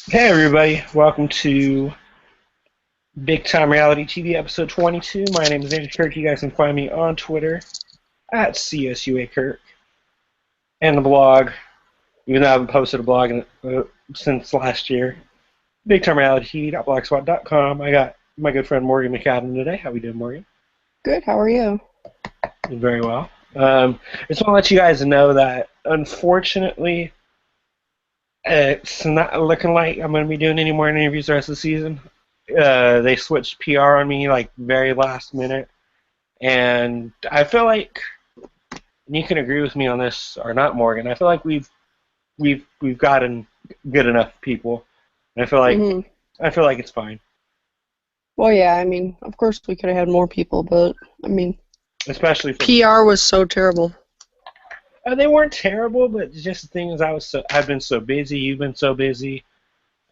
Hey everybody, welcome to Big Time Reality TV episode 22. My name is Andrew Kirk. You guys can find me on Twitter at CSUA Kirk and the blog, even though I haven't posted a blog since last year, BigTimeRealityTV.blogspot.com. I got my good friend Morgan McAdam today. How we doing, Morgan? Good, how are you? Very well. I just want to let you guys know that unfortunately, it's not looking like I'm going to be doing any more interviews the rest of the season. They switched PR on me like very last minute, and I feel like and you can agree with me on this or not, Morgan. I feel like we've gotten good enough people, and hmm I feel like it's fine, Well, yeah, of course we could have had more people, but, I mean, especially for the PR was so terrible. they weren't terrible, but just the thing is, I've been so busy. You've been so busy.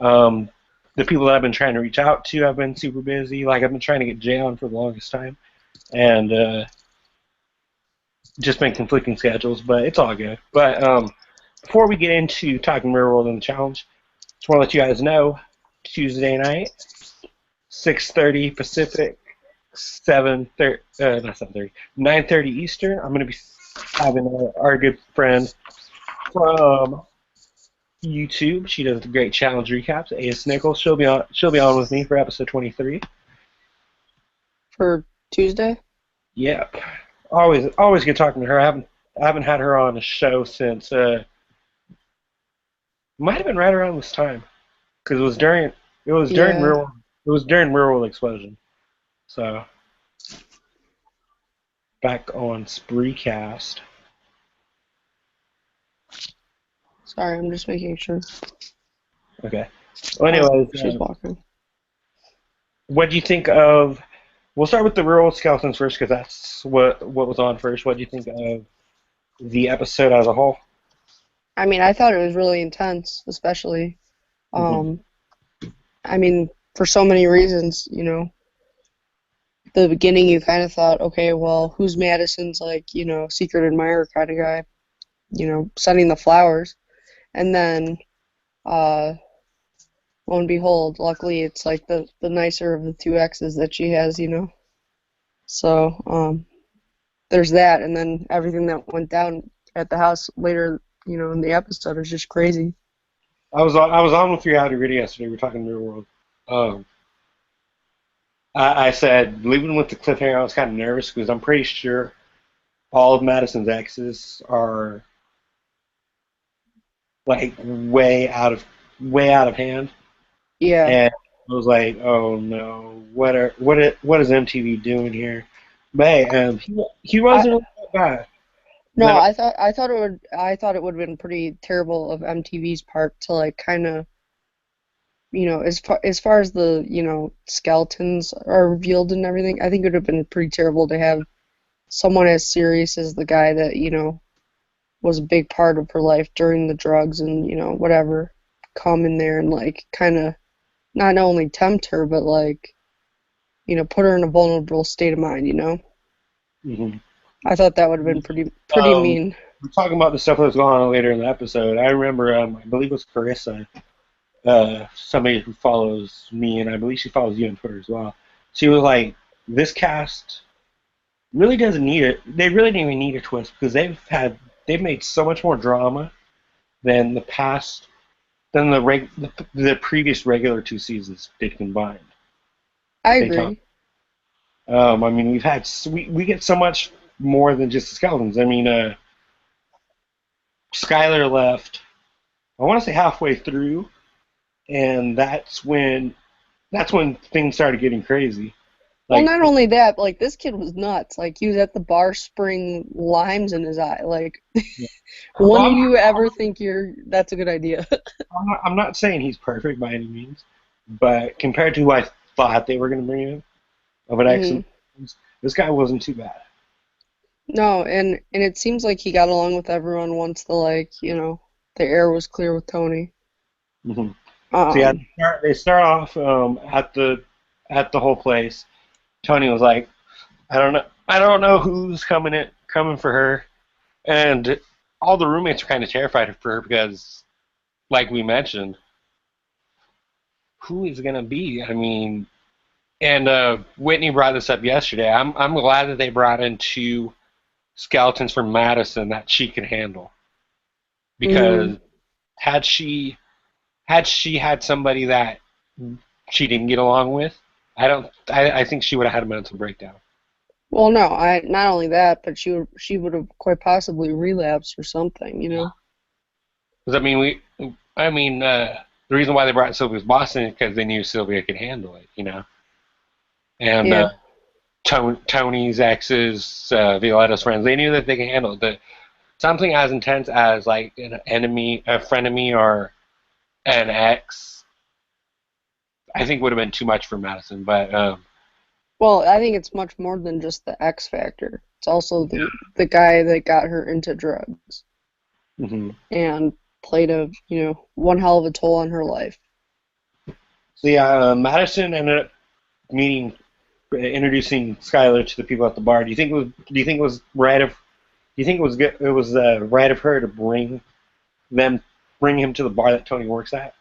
Um, the people that I've been trying to reach out to, I've been super busy. Like I've been trying to get Jay on for the longest time, and just been conflicting schedules, but it's all good. But before we get into talking Real World and the Challenge, just want to let you guys know Tuesday night, 6:30 Pacific, 7:30, not 7:30, 9:30 Eastern. I'm going to be having our good friend from YouTube. She does the great challenge recaps. A.S. Nichols. She'll be on. She'll be on with me for episode 23. For Tuesday? Yep. Always good talking to her. I haven't had her on a show since might have been right around this time because it was during Yeah. Real World Explosion. So back on Spreecast. Sorry, I'm just making sure. Okay. Well, Oh, anyways, she's walking. what do you think of? We'll start with the Real World Skeletons first because that's what was on first. What do you think of the episode as a whole? I thought it was really intense, especially, Hmm. um, for so many reasons, The beginning you kind of thought, okay, well, who's Madison's, like, secret admirer kind of guy, sending the flowers. And then, uh, lo and behold, luckily it's like the nicer of the two exes that she has. So there's that, and then everything that went down at the house later, in the episode is just crazy. I was on with your Reality Radio yesterday. We were talking Real World. Um, I said leaving with the cliffhanger. I was kind of nervous because I'm pretty sure all of Madison's exes are like way out of hand. Yeah. And I was like, oh no, what is MTV doing here? But hey, he I wasn't really that bad. no, Then I thought it would have been pretty terrible of MTV's part to like kind of, as far as the, skeletons are revealed and everything, I think it would have been pretty terrible to have someone as serious as the guy that, was a big part of her life during the drugs and, whatever, come in there and like kind of not only tempt her, but like, put her in a vulnerable state of mind. mhm. I thought that would have been pretty um, mean. we're talking about the stuff that was going on later in the episode. I remember, I believe it was Carissa, somebody who follows me, and I believe she follows you on Twitter as well. She was like, "This cast really doesn't need it. They really didn't even need a twist because they've made so much more drama than the past than the previous regular two seasons did combined." I They talk. agree. I mean, we get so much more than just the skeletons. I mean, Skylar left. I want to say halfway through, and that's when things started getting crazy. Well, Like, not only that, but like this kid was nuts. Like he was at the bar spraying limes in his eye. Like, well, when do you ever think that's a good idea? I'm not saying he's perfect by any means, but compared to who I thought they were going to bring in of an hmm excellent, this guy wasn't too bad. No, and it seems like he got along with everyone once the air was clear with Tony. Hmm. So yeah, Um, they start off at the whole place. Tony was like, I don't know who's coming for her, and all the roommates are kind of terrified for her because, like we mentioned, who is gonna be? I mean, and Whitney brought this up yesterday. I'm glad that they brought in two skeletons from Madison that she can handle Hmm. because had she had somebody that she didn't get along with, I think she would have had a mental breakdown. Well, no, I not only that, but she would have quite possibly relapsed or something, you know? Because I mean, the reason why they brought Sylvia's Boston is because they knew Sylvia could handle it, you know. And Yeah, Tony's exes, Violetta's friends, they knew that they could handle it. Something as intense as like an enemy, a frenemy, or an ex, I think would have been too much for Madison. But well, I think it's much more than just the X factor. It's also the guy that got her into drugs mhm. and played one hell of a toll on her life. So yeah, Madison ended up meeting, introducing Skylar to the people at the bar. Do you think it was right of? Do you think it was good? It was right of her to them, bring him to the bar that Tony works at,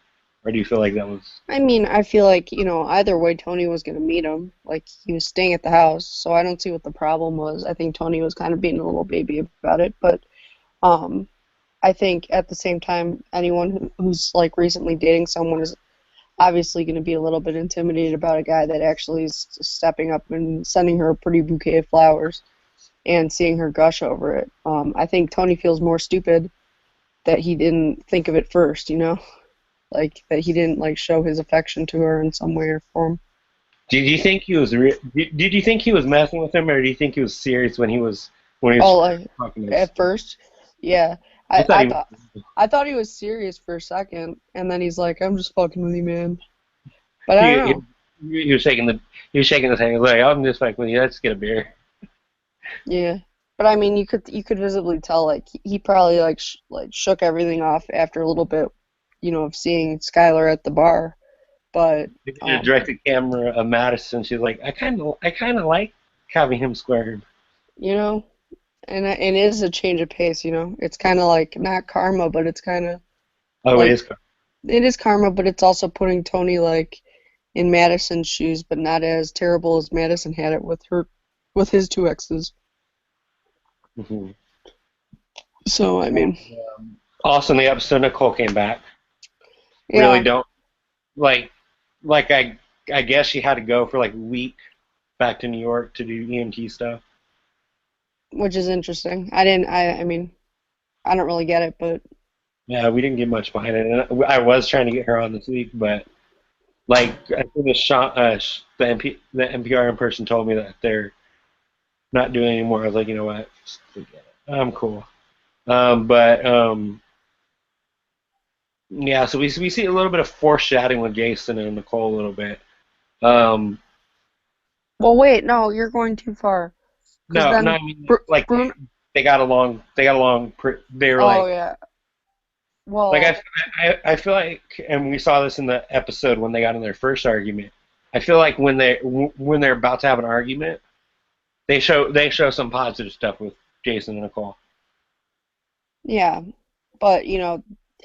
or do you feel like that was? I mean, I feel like, either way Tony was going to meet him. Like he was staying at the house, so I don't see what the problem was. I think Tony was kind of being a little baby about it, but um I think at the same time anyone who's like recently dating someone is obviously going to be a little bit intimidated about a guy that actually is stepping up and sending her a pretty bouquet of flowers and seeing her gush over it. I think Tony feels more stupid that he didn't think of it first, like that he didn't like show his affection to her in some way or form. Did you think he was? Did you think he was messing with him, or do you think he was serious when he was Oh, like talking to us? at first, yeah. I I, thought I he was. thought I thought he was serious for a second, and then he's like, "I'm just fucking with you, man." But I He, don't know. he was shaking his hand. He was like, "I'm just like with you. Let's get a beer." Yeah, but I mean, you could visibly tell like he probably like shook everything off after a little bit, of seeing Skylar at the bar. But They did a um, directed camera of Madison. She's like, I kind of like having him squared. you know, and it is a change of pace. It's kind of like not karma, but it's kind of Oh, it like is. it is karma, but it's also putting Tony like in Madison's shoes, but not as terrible as Madison had it with his two exes. Mm-hmm. So I mean, Also, in the episode, Nicole came back. Really yeah, don't like like I guess she had to go for like a week back to New York to do EMT stuff. which is interesting. I mean, I don't really get it, but Yeah, we didn't get much behind it. And I was trying to get her on this week, but like I think the NPR in person told me that they're not doing it anymore. I was like, you know what, just forget it. I'm cool. But yeah, so we see a little bit of foreshadowing with Jason and Nicole a little bit. Um, well, wait, no, you're going too far. Because no, then I mean like Bruno. they got along. They got along. They were Oh like yeah. like Well, I feel like, and we saw this in the episode when they got in their first argument. I feel like when they're about to have an argument, they show some positive stuff with Jason and Nicole. yeah, but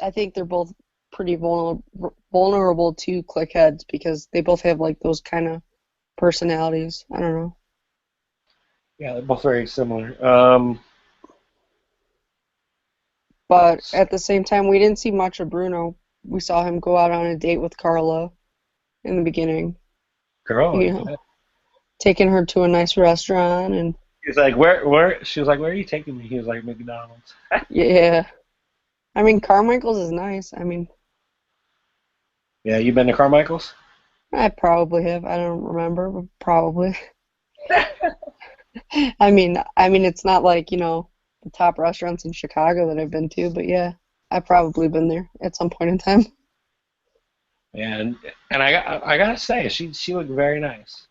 I think they're both pretty vulnerable to clickheads because they both have like those kind of personalities. I don't know. Yeah, they're both very similar. But at the same time, we didn't see much of Bruno. We saw him go out on a date with Carla in the beginning, Girl, you know, taking her to a nice restaurant and he's like, where? She was like, where are you taking me? He was like, McDonald's. yeah. I mean, Carmichael's is nice. I mean, Yeah, you been to Carmichael's? I probably have. I don't remember, but probably. I mean, it's not like, the top restaurants in Chicago that I've been to, but yeah, I've probably been there at some point in time. And I gotta say, she looked very nice.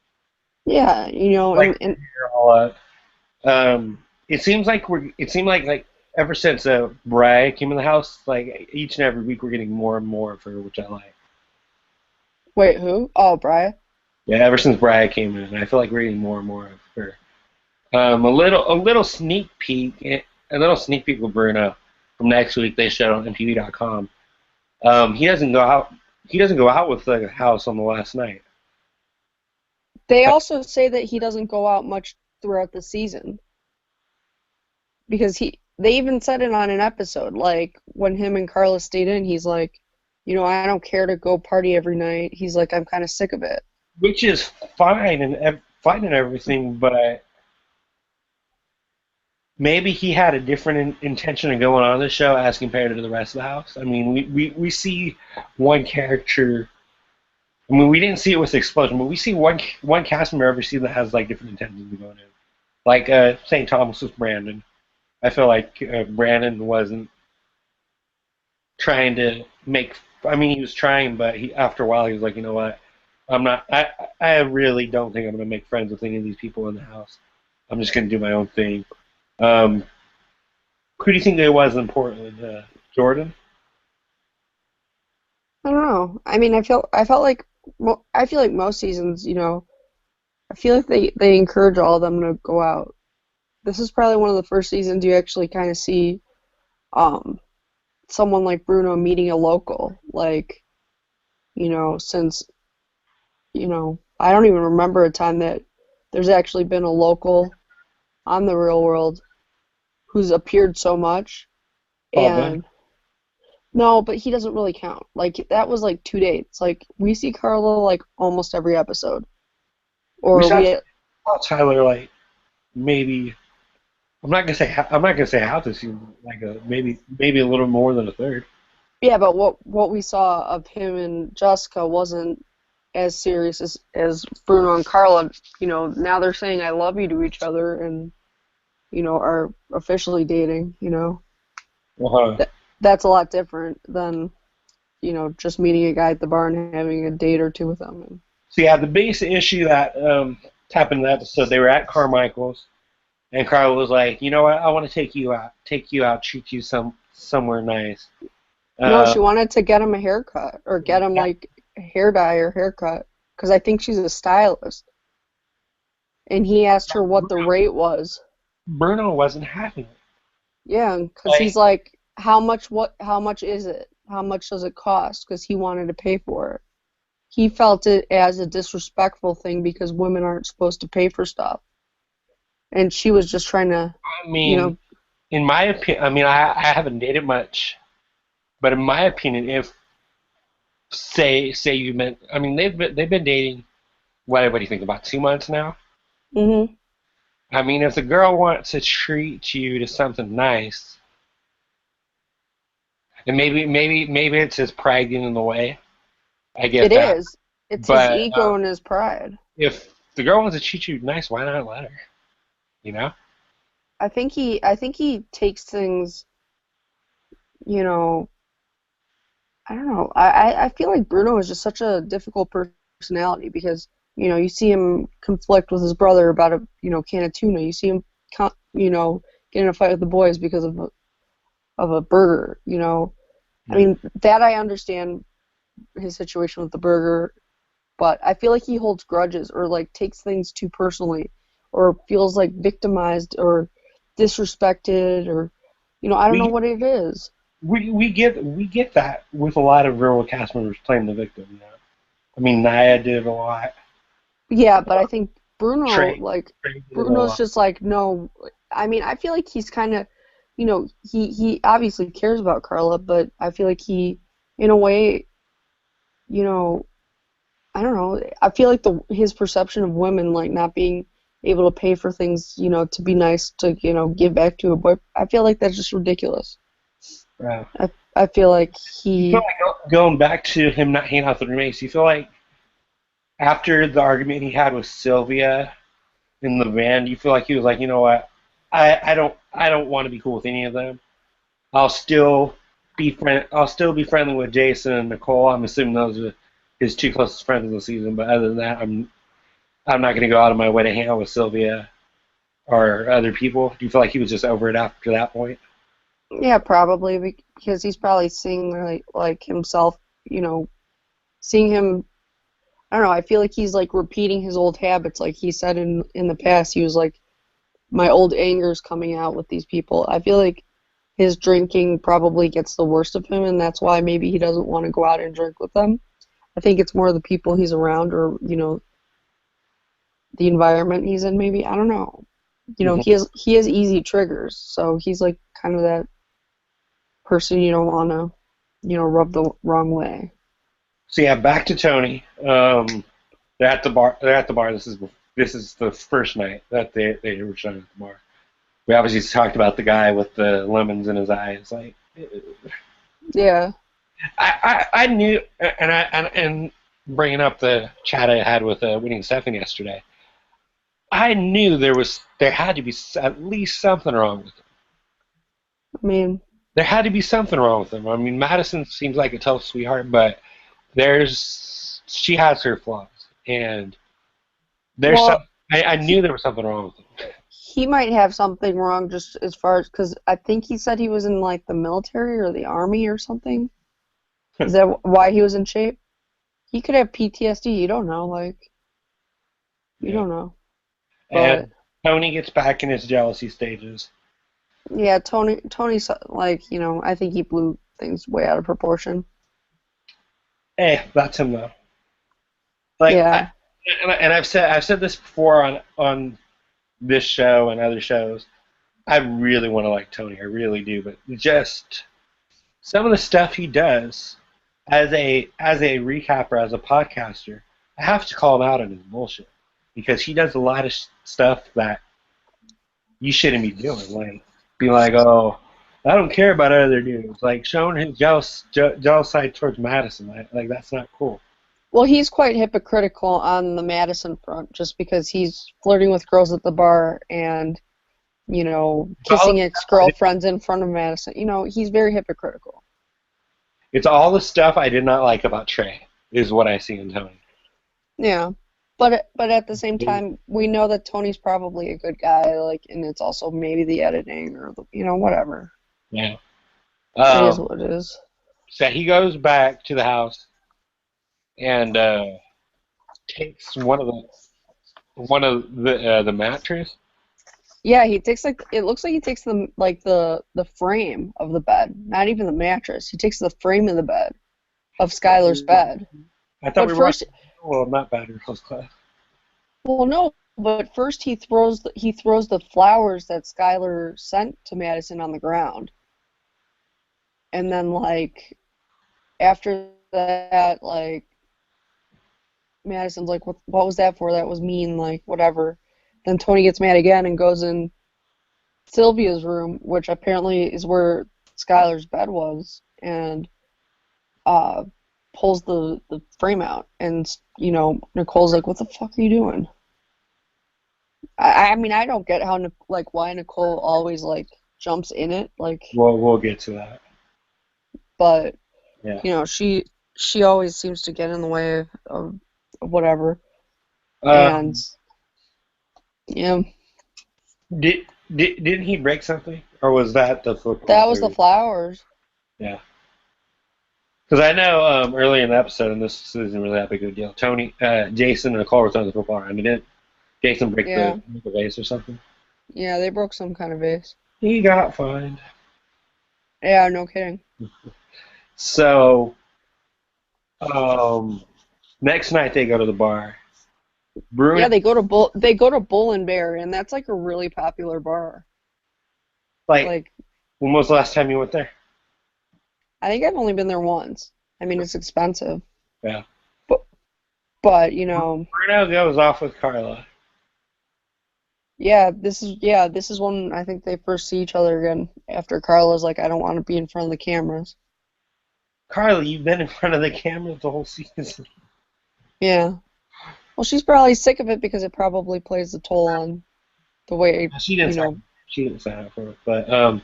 Yeah, Like and her all up. It seems like it seemed like ever since Bray came in the house, like each and every week we're getting more and more of her, which I like. wait, who? Oh, Brian. Yeah, ever since Bray came in, I feel like we're getting more and more of her. A little sneak peek, a little sneak peek with Bruno from next week. They showed on MTV.com. He doesn't go out. he doesn't go out with the house on the last night. They also say that he doesn't go out much throughout the season because they even said it on an episode, like when him and Carla stayed in, he's like, I don't care to go party every night. He's like, I'm kind of sick of it. Which is fine and fine and everything, but maybe he had a different intention of going on the show as compared to the rest of the house. I mean, we see one character. I mean, we didn't see it with the explosion, but we see one cast member every season that has like different intentions of going in. Like St. Thomas with Brandon. I feel like Brandon wasn't trying to make. I mean, he was trying, but after a while he was like, you know what? I'm not. I really don't think I'm going to make friends with any of these people in the house. I'm just going to do my own thing. Um, who do you think it was in Portland? Jordan? I don't know. I mean, I feel like most seasons, I feel like they encourage all of them to go out. This is probably one of the first seasons you actually kind of see um, someone like Bruno meeting a local. Like, since, I don't even remember a time that there's actually been a local on the Real World who's appeared so much. Paul Bunn. And no, but he doesn't really count. Like, that was like 2 dates. Like, we see Carla like almost every episode. We Or saw we, Tyler like maybe. I'm not gonna say half the season. Like maybe a little more than a third. yeah, but what we saw of him and Jessica wasn't as serious as Bruno and Carla. Now they're saying I love you to each other and, are officially dating, Uh-huh. That's a lot different than, just meeting a guy at the bar and having a date or two with him. So yeah, the biggest issue that happened in the episode, they were at Carmichael's, and Carla was like, you know what, I want to take you out, treat you somewhere nice. No, Uh, she wanted to get him a haircut or get him like hair dye or haircut because I think she's a stylist. And he asked her what the rate was. Bruno wasn't having it. Yeah, because Like, he's like, how much is it? How much does it cost? Because he wanted to pay for it. He felt it as a disrespectful thing because women aren't supposed to pay for stuff. And she was just trying to, I you mean, know, in my opinion, I mean, I haven't dated much, but in my opinion, if say you meant, I mean, they've been dating. What do you think, about 2 months now? hmm I mean, if the girl wants to treat you to something nice, and maybe it's his pride getting in the way. I get it that. is. It's his But ego and his pride. if the girl wants to treat you nice, why not let her? You know? I think he takes things, you know, I don't know. I feel like Bruno is just such a difficult personality because, you see him conflict with his brother about a, can of tuna. You see him, get in a fight with the boys because of a burger, I Yeah. mean, that I understand his situation with the burger, but I feel like he holds grudges or like takes things too personally or feels like victimized or disrespected or, I don't know We what it is. we get that with a lot of real cast members playing the victim. You know? I mean, Naya did it a lot. Yeah, but I think Bruno, Trey, like, Trey did it a Bruno's lot. just like, no. I mean, I feel like he's kind of, he obviously cares about Carla, but I feel like he, in a way, you know, I don't know. I feel like his perception of women like not being able to pay for things, to be nice to, give back to a boy. I feel like that's just ridiculous. Yeah. I feel like You feel he, like going back to him not hanging out with the roommates. You feel like after the argument he had with Sylvia in the van, you feel like he was like, you know what, I don't want to be cool with any of them. I'll still I'll still be friendly with Jason and Nicole. I'm assuming those are his two closest friends of the season. But other than that, I'm not going to go out of my way to hang out with Sylvia or other people. Do you feel like he was just over it after that point? yeah, probably because he's probably seeing like himself, seeing him. I don't know. I feel like he's like repeating his old habits. Like he said in the past, he was like, my old anger's coming out with these people. I feel like his drinking probably gets the worst of him, and that's why maybe he doesn't want to go out and drink with them. I think it's more the people he's around, or the environment he's in. Maybe I don't know. Mhm. He has easy triggers, so he's like kind of that person you don't want to rub the wrong way. So yeah, back to Tony. They're at the bar. They're at the bar. This is the first night that they were showing at the bar. We obviously talked about the guy with the lemons in his eyes. Like, Yeah. I knew, and bringing up the chat I had with Winning Stefan yesterday, I knew there had to be at least something wrong with him. I mean, There had to be something wrong with him. I mean, Madison seems like a tough sweetheart, but she has her flaws, and there's some. well, I knew he there was something wrong with him. he might have something wrong just as far as because I think he said he was in like the military or the army or something. Is that why he was in shape? He could have PTSD. You don't know. Like, you Yeah. don't know. But And Tony gets back in his jealousy stages. yeah, Tony's like, I think he blew things way out of proportion. Hey, that's him though. Like, Yeah. and I've said this before on this show and other shows. I really want to like Tony. I really do, but just some of the stuff he does as a recapper, as a podcaster, I have to call him out on his bullshit because he does a lot of stuff that you shouldn't be doing. Like, be like, oh, I don't care about other dudes. Like showing his jealous side towards Madison. Like that's not cool. Well, he's quite hypocritical on the Madison front just because he's flirting with girls at the bar and, It's all kissing ex-girlfriends in front of Madison. He's very hypocritical. it's all the stuff I did not like about Trey is what I see in Tony. Yeah. But at the same time, we know that Tony's probably a good guy, like, and it's also maybe the editing or whatever. Yeah. It is Um, what it is. so he goes back to the house and takes one of the mattress. Yeah, he takes like it looks like he takes the frame of the bed, not even the mattress. He takes the frame of the bed of Skylar's bed. I thought But we were first, watching. Well, not Better House Class. well, no, but first he throws the flowers that Skylar sent to Madison on the ground, and then like after that, like Madison's like, what was that for? That was mean, like whatever. Then Tony gets mad again and goes in Sylvia's room, which apparently is where Skylar's bed was, and uh, pulls the frame out. And, Nicole's like, what the fuck are you doing? I mean, I don't get how, like, why Nicole always, like, jumps in it, like, We'll get to that. but, Yeah. She always seems to get in the way of whatever. And, Um, yeah, didn't he break something, or was that the football that was the player? flowers. Yeah. Because I know early in the episode, and this isn't really that big of a deal. Jason, and Nicole were throwing the football around. Didn't Jason break Yeah, the vase or something? yeah, they broke some kind of vase. He got fined. Yeah, no kidding. So um, next night they go to the bar. Yeah, Bruno, they go to Bull and Bear, and that's like a really popular bar. like, Like, when was the last time you went there? I think I've only been there once. I mean, it's expensive, Yeah. but but Bruno goes off with Carla. yeah, this is when I think they first see each other again after Carla's like, I don't want to be in front of the cameras. Carla, you've been in front of the camera the whole season. Yeah. Well, she's probably sick of it because it probably plays a toll on the way, She didn't you sign. know. She didn't sign up for it. But so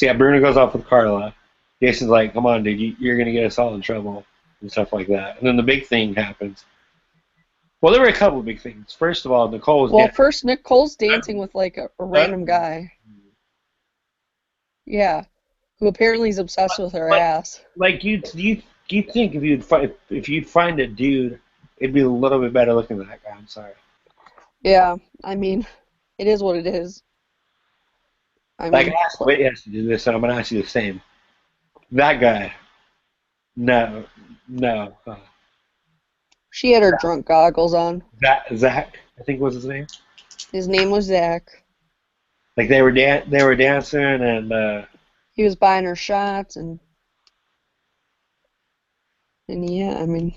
yeah, Bruno goes off with Carla. Jason's like, "Come on, dude, you're gonna get us all in trouble," and stuff like that. And then the big thing happens. Well, there were a couple of big things. First of all, Nicole was Well, dancing. first Nicole's dancing with like a random guy. Yeah, who apparently is obsessed with her Like, ass. like you think if you'd find a dude, it'd be a little bit better looking than that guy. I'm sorry. Yeah, I mean, it is what it is. I Like I mean, asked Whitney to do this, and I'm gonna ask you the same. That guy, no, no. She had her drunk goggles on. Zach, I think was his name. His name was Zach. Like they were dancing and He was buying her shots and yeah, I mean,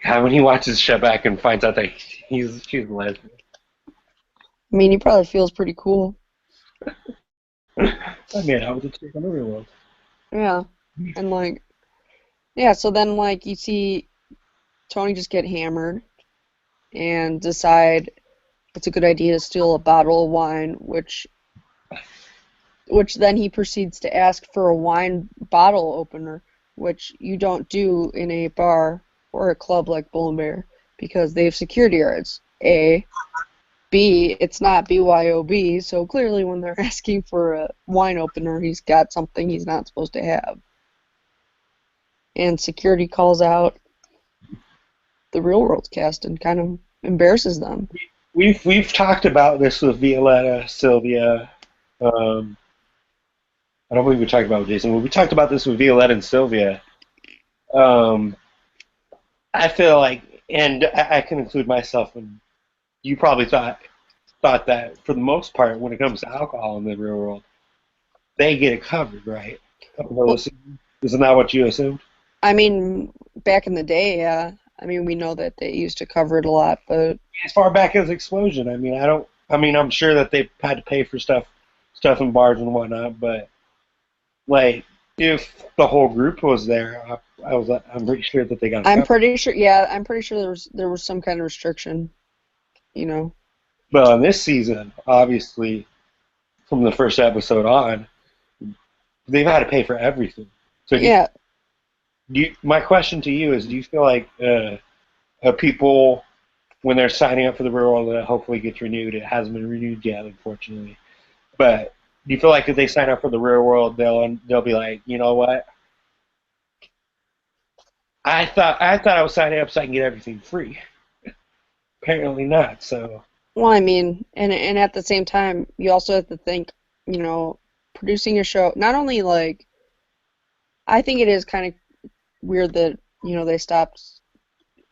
God, when he watches the show back and finds out that she's a lesbian. he probably feels pretty cool. I mean, I was a chick on the real world. Yeah. And like, yeah, so then like you see Tony just get hammered and decide it's a good idea to steal a bottle of wine, which then he proceeds to ask for a wine bottle opener, which you don't do in a bar or a club like Bull and Bear because they have security guards. A. B. It's not BYOB, so clearly when they're asking for a wine opener, he's got something he's not supposed to have. And security calls out the Real World cast and kind of embarrasses them. We've talked about this with Violetta, Sylvia. I don't believe we talked about it with Jason, but we talked about this with Violetta and Sylvia. Um, I feel like, and I can include myself, and you probably thought that for the most part, when it comes to alcohol in the real world, they get it covered, right? Well, Isn't that what you assumed? I mean, back in the day, yeah. I mean, we know that they used to cover it a lot, but As far back as Explosion, I mean, I don't. I mean, I'm sure that they had to pay for stuff in bars and whatnot, but like if the whole group was there, I'm pretty sure that they got it I'm covered. pretty sure, yeah, I'm pretty sure there was some kind of restriction, you know. But on this season, obviously, from the first episode on, they've had to pay for everything. So Yeah, my question to you is: do you feel like people, when they're signing up for the real world, that hopefully gets renewed? It hasn't been renewed yet, unfortunately. But do you feel like if they sign up for the real world, they'll be like, you know what? I thought I was signing up so I can get everything free. Apparently not. So well, I mean, and at the same time, you also have to think, you know, producing a show, not only like, I think it is kind of weird that, you know, they stopped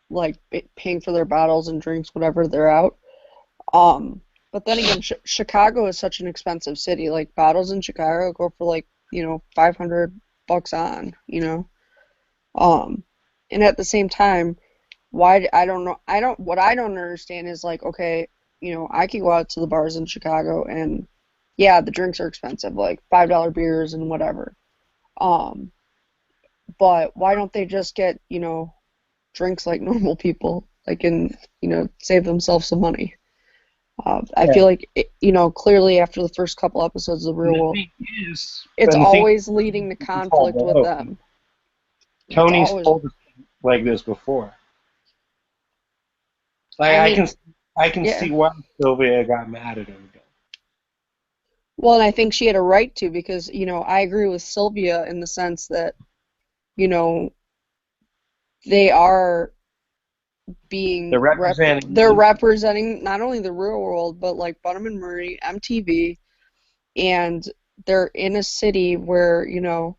like paying for their bottles and drinks whenever they're out. But then again, Chicago is such an expensive city. Like bottles in Chicago go for like, you know, $500 on, you know. Um, and at the same time, I don't know, what I don't understand is like, okay, you know, I could go out to the bars in Chicago and yeah, the drinks are expensive, like $5 beers and whatever. Um, but why don't they just get, you know, drinks like normal people, like, and, you know, save themselves some money? I yeah. feel like, you know, clearly after the first couple episodes of The And Real the World, thing is, it's and the thing always leading to is Paul conflict with Below, them. It's Tony's always, told us like this before. Like I mean, I can yeah. see why Sylvia got mad at him. Well, and I think she had a right to because, you know, I agree with Sylvia in the sense that, you know, they are They're they're representing. representing not only the real world, but like Bunham and Murray, MTV, and they're in a city where, you know,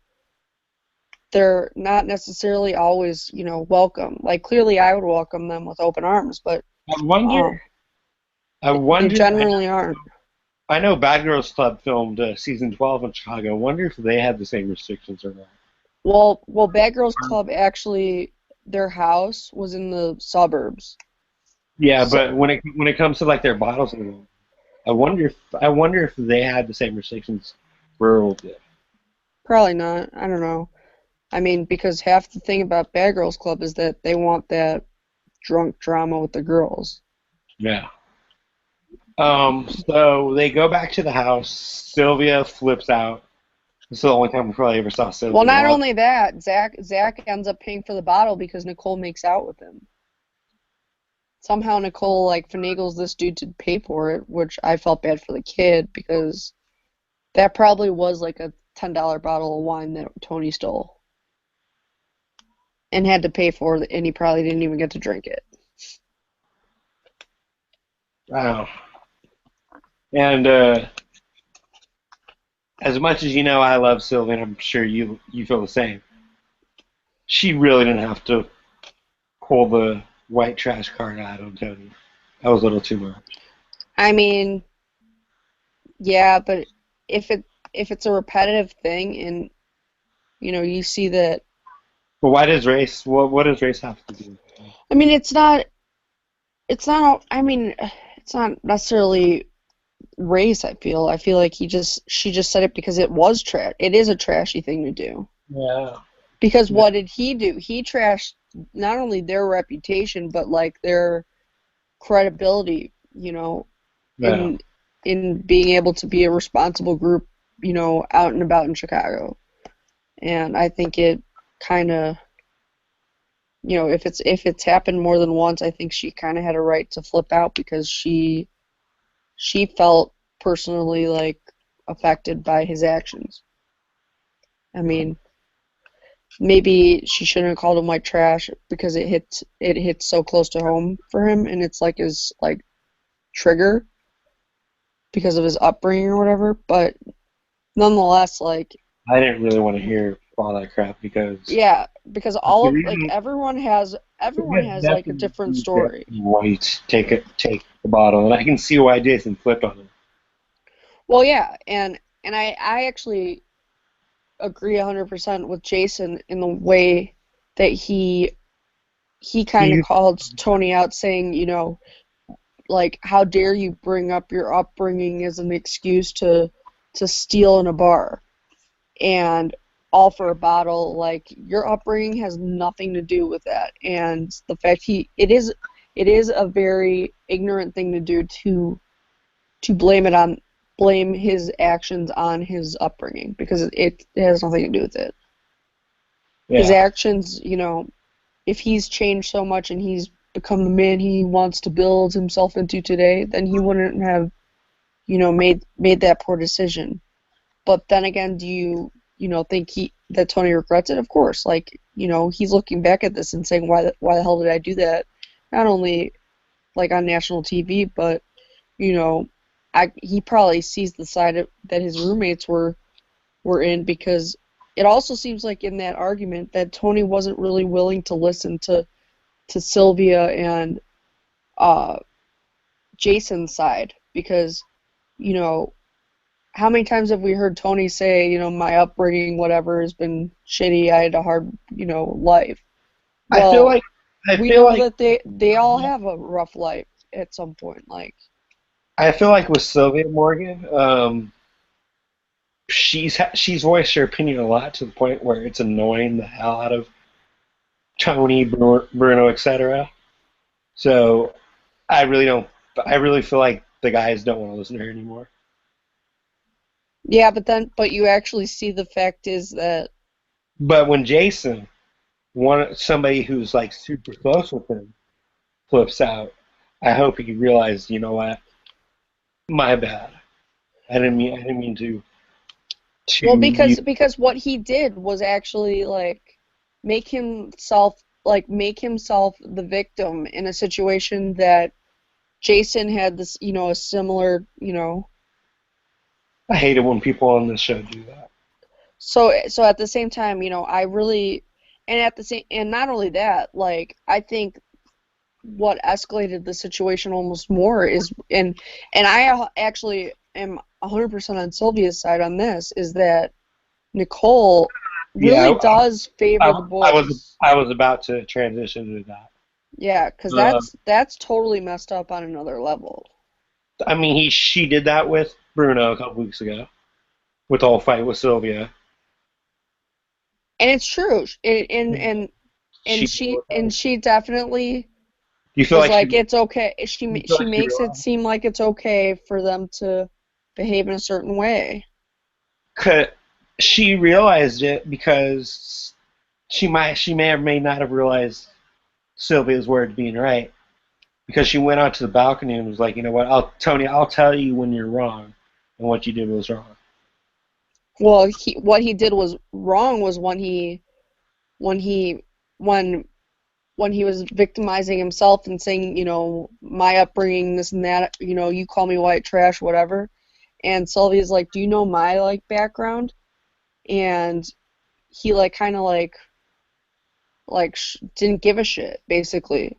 they're not necessarily always, you know, welcome. Like clearly I would welcome them with open arms, but I wonder. um I they wonder. generally aren't. I know Bad Girls Club filmed season 12 in Chicago. I wonder if they had the same restrictions or not. Well, Bad Girls Club actually, their house was in the suburbs. Yeah, So but when it comes to like their bottles and all, I wonder if they had the same restrictions rural did. probably not. I don't know. I mean, because half the thing about Bad Girls Club is that they want that drunk drama with the girls. Yeah. So they go back to the house. Sylvia flips out. This is the only time we probably ever saw Well, Sylvia. not only that, Zach ends up paying for the bottle because Nicole makes out with him. Somehow Nicole like finagles this dude to pay for it, which I felt bad for the kid because that probably was like a $10 bottle of wine that Tony stole and had to pay for it, and he probably didn't even get to drink it. Wow. And as much as you know, I love Sylvia, and I'm sure you feel the same. She really didn't have to pull white trash card out on Tony. That was a little too much. I mean, yeah, but if it if it's a repetitive thing and you see that. But why does race? What does race have to do? I mean, I mean, it's not necessarily race. I feel like she just said it because it is a trashy thing to do. Yeah. Because Yeah. what did he do? He trashed not only their reputation, but like their credibility, Yeah. in being able to be a responsible group, out and about in Chicago. And I think it kind of, if it's happened more than once, I think she kind of had a right to flip out because she felt personally like affected by his actions. I mean, maybe she shouldn't have called him white trash because it hits so close to home for him, and it's like his like trigger because of his upbringing or whatever. But nonetheless, like, I didn't really want to hear all that crap because yeah, because the all of like reason everyone has like a different story. white take the bottle, and I can see why Jason flipped on him. Well, yeah, and I actually agree 100% with Jason in the way that he kind of He, called Tony out, saying, like, how dare you bring up your upbringing as an excuse to steal in a bar and all for a bottle. Like, your upbringing has nothing to do with that. And the fact it is a very ignorant thing to do to blame his actions on his upbringing because it has nothing to do with it. His yeah, actions, if he's changed so much and he's become the man he wants to build himself into today, then he wouldn't have, made that poor decision. But then again, do you think that Tony regrets it? Of course. Like, he's looking back at this and saying, why the hell did I do that? Not only like on national TV, but you know, he probably sees the side that his roommates were in, because it also seems like in that argument that Tony wasn't really willing to listen to Sylvia and uh, Jason's side, because you know how many times have we heard Tony say, my upbringing, whatever, has been shitty. I had a hard, life. I feel Well, like I we feel know like that they all have a rough life at some point. Like, I feel like with Sylvia Morgan, she's voiced her opinion a lot to the point where it's annoying the hell out of Tony, Bruno, etc. So I really don't. I really feel like the guys don't want to listen to her anymore. yeah, but you actually see the fact is that. But when Jason, somebody who's like super close with him, flips out, I hope he realized, you know what, my bad. I didn't mean to Well, use. because what he did was actually like make himself the victim in a situation that Jason had this, a similar, I hate it when people on this show do that. so at the same time, I really, and not only that, like, I think what escalated the situation almost more is, and I actually am 100% on Sylvia's side on this, is that Nicole Yeah, really does favor the I was boys. I was about to transition to that. Yeah, because Uh, that's totally messed up on another level. I mean, she did that with Bruno a couple weeks ago with the whole fight with Sylvia. And it's true. And She did it she with and her. she dedefinitely You feel was like like, it's okay. you feel She like she makes it realized seem like it's okay for them to behave in a certain way. she realized it because she may or may not have realized Sylvia's words being right because she went out to the balcony and was like, you know what, I'll tell you when you're wrong and what you did was wrong. Well, what he did was wrong was when he when when he was victimizing himself and saying, my upbringing, this and that, you call me white trash, whatever. And Sylvia's like, do you know my like background? And he like kind of like didn't give a shit, basically.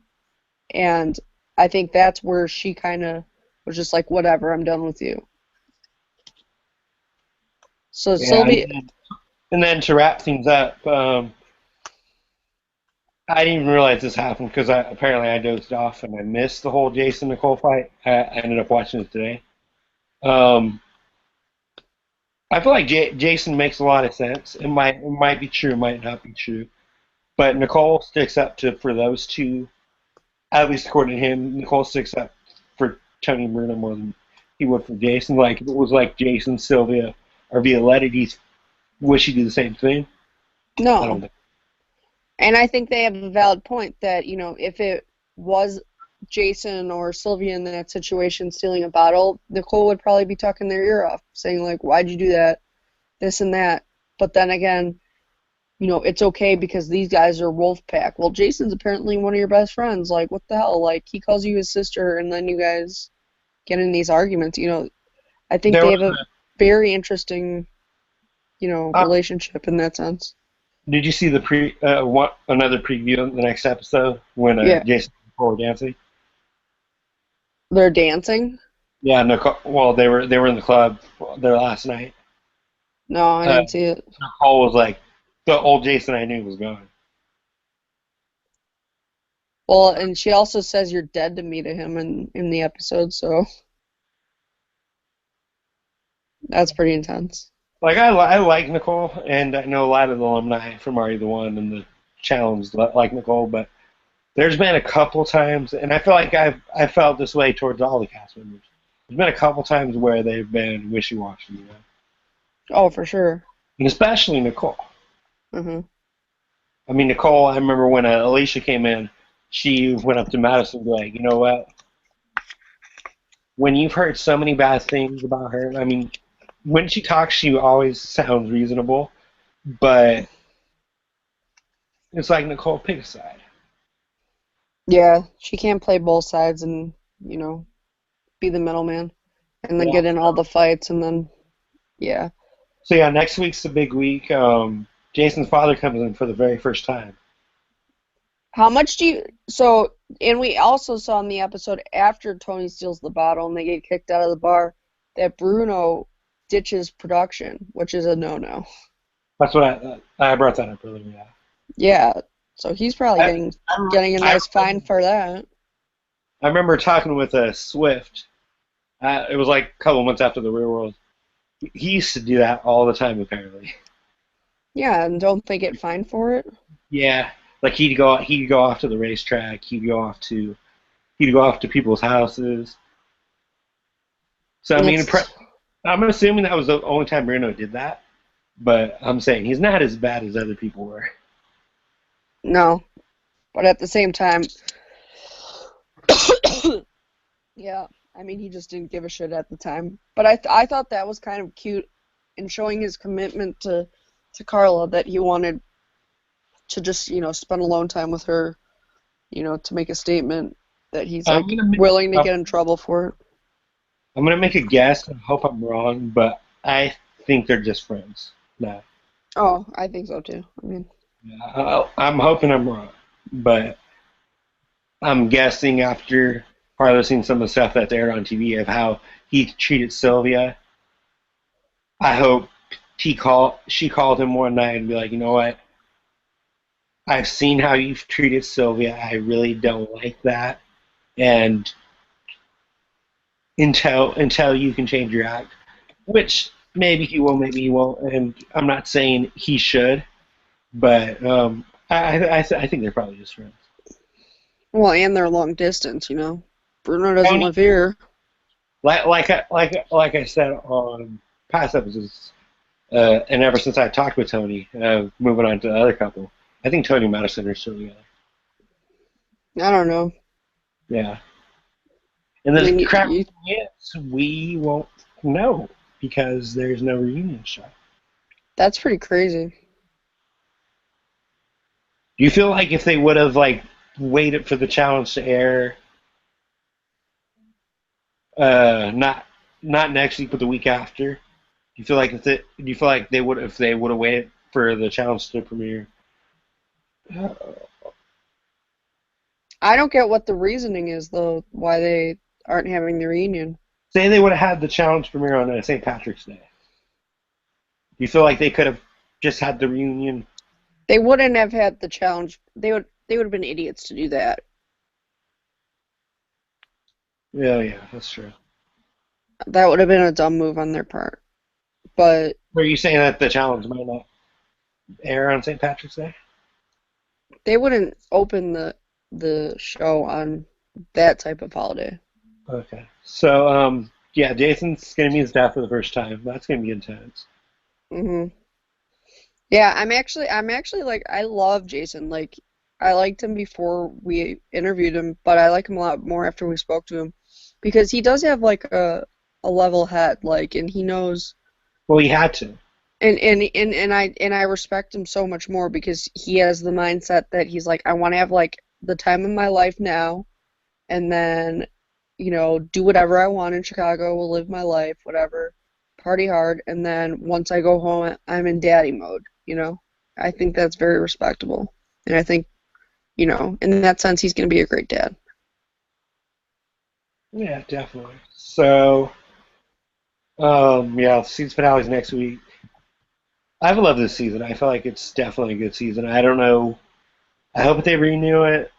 And I think that's where she kind of was just like, whatever, I'm done with you. So Yeah, Sylvia, and then to wrap things up, I didn't even realize this happened because apparently I dozed off and I missed the whole Jason Nicole fight. I ended up watching it today. Um, I feel like Jason makes a lot of sense. It might be true, it might not be true, but Nicole sticks up to for those two. At least according to him, Nicole sticks up for Tony Bruno more than he would for Jason. Like if it was like Jason, Sylvia, or Violetta, would she do the same thing? I don't no. think. And I think they have a valid point that, if it was Jason or Sylvia in that situation stealing a bottle, Nicole would probably be talking their ear off, saying, like, why'd you do that? This and that. But then again, it's okay because these guys are wolf pack. Well, Jason's apparently one of your best friends. Like, what the hell? Like, he calls you his sister, and then you guys get in these arguments. I think There they was have a very interesting, a, relationship in that sense. did you see the another preview of the next episode when Yeah, Jason and Nicole were dancing? they're dancing. Yeah, Nicole. Well, they were in the club their last night. No, I Uh, didn't see it. Nicole was like, the old Jason I knew was gone. Well, and she also says you're dead to me to him in the episode, so that's pretty intense. Like I like Nicole, and I know a lot of the alumni from Are You the One and the challenge like Nicole, but there's been a couple times, and I feel like I felt this way towards all the cast members. There's been a couple times where they've been wishy-washy, Oh, for sure. and especially Nicole. Hmm. I mean, Nicole. I remember when Alicia came in, she went up to Madison and be like, you know what? When you've heard so many bad things about her, I mean, when she talks, she always sounds reasonable, but it's like Nicole, pick a side. Yeah, she can't play both sides and, be the middleman and then Yeah. get in all the fights and then, yeah. So yeah, next week's the big week. Jason's father comes in for the very first time. How much do you, so, and we also saw in the episode after Tony steals the bottle and they get kicked out of the bar that Bruno ditches production, which is a no-no. That's what I brought that up earlier. Yeah. Yeah, so he's probably I, getting a I, nice fine for that. I remember talking with Swift. It was like a couple months after the real world. He used to do that all the time, apparently. Yeah, and don't they get fined for it? Yeah, like he'd go off to the racetrack. He'd go off to people's houses. So I mean, It's I'm assuming that was the only time Bruno did that. But I'm saying he's not as bad as other people were. no, but at the same time, yeah, I mean, he just didn't give a shit at the time. But I thought that was kind of cute in showing his commitment to Carla that he wanted to just, spend alone time with her, to make a statement that he's I'm like gonna willing to uh, get in trouble for it. I'm gonna make a guess. I hope I'm wrong, but I think they're just friends. No, Oh, I think so too. I mean, I'm hoping I'm wrong, but I'm guessing after probably seeing some of the stuff that's aired on TV of how he treated Sylvia. I hope she called him one night and be like, you know what? I've seen how you've treated Sylvia. I really don't like that, and until you can change your act, which maybe he will, maybe he won't, and I'm not saying he should, but I think they're probably just friends. well, and they're long distance, Bruno doesn't Tony, live here. like I said on past episodes, and ever since I talked with Tony, moving on to the other couple, I think Tony and Madison are still together. I don't know. Yeah, and I the mean, crap is we won't know because there's no reunion show. that's pretty crazy. Do you feel like if they would have like waited for the challenge to air, not next week but the week after, do you feel like do you feel like they would have waited for the challenge to premiere? I don't get what the reasoning is though, why they aren't having the reunion. Say they would have had the challenge premiere on St. Patrick's Day. Do you feel like they could have just had the reunion? They wouldn't have had the challenge. They would have been idiots to do that. Yeah, yeah, that's true. That would have been a dumb move on their part. But Are you saying that the challenge might not air on St. Patrick's Day? they wouldn't open the show on that type of holiday. Okay. So, yeah, Jason's gonna meet his dad for the first time. That's gonna be intense. Mhm. Yeah, I'm actually like I love Jason. Like I liked him before we interviewed him, but I like him a lot more after we spoke to him because he does have like a level head, like, and he knows. Well, he had to. And I respect him so much more because he has the mindset that he's like, I want to have like the time of my life now, and then, do whatever I want in Chicago, will live my life, whatever, party hard, and then once I go home, I'm in daddy mode, I think that's very respectable, and I think, in that sense, he's going to be a great dad. Yeah, definitely. So, yeah, season finale's next week. I've loved this season. I feel like it's definitely a good season. I don't know. I hope they renew it,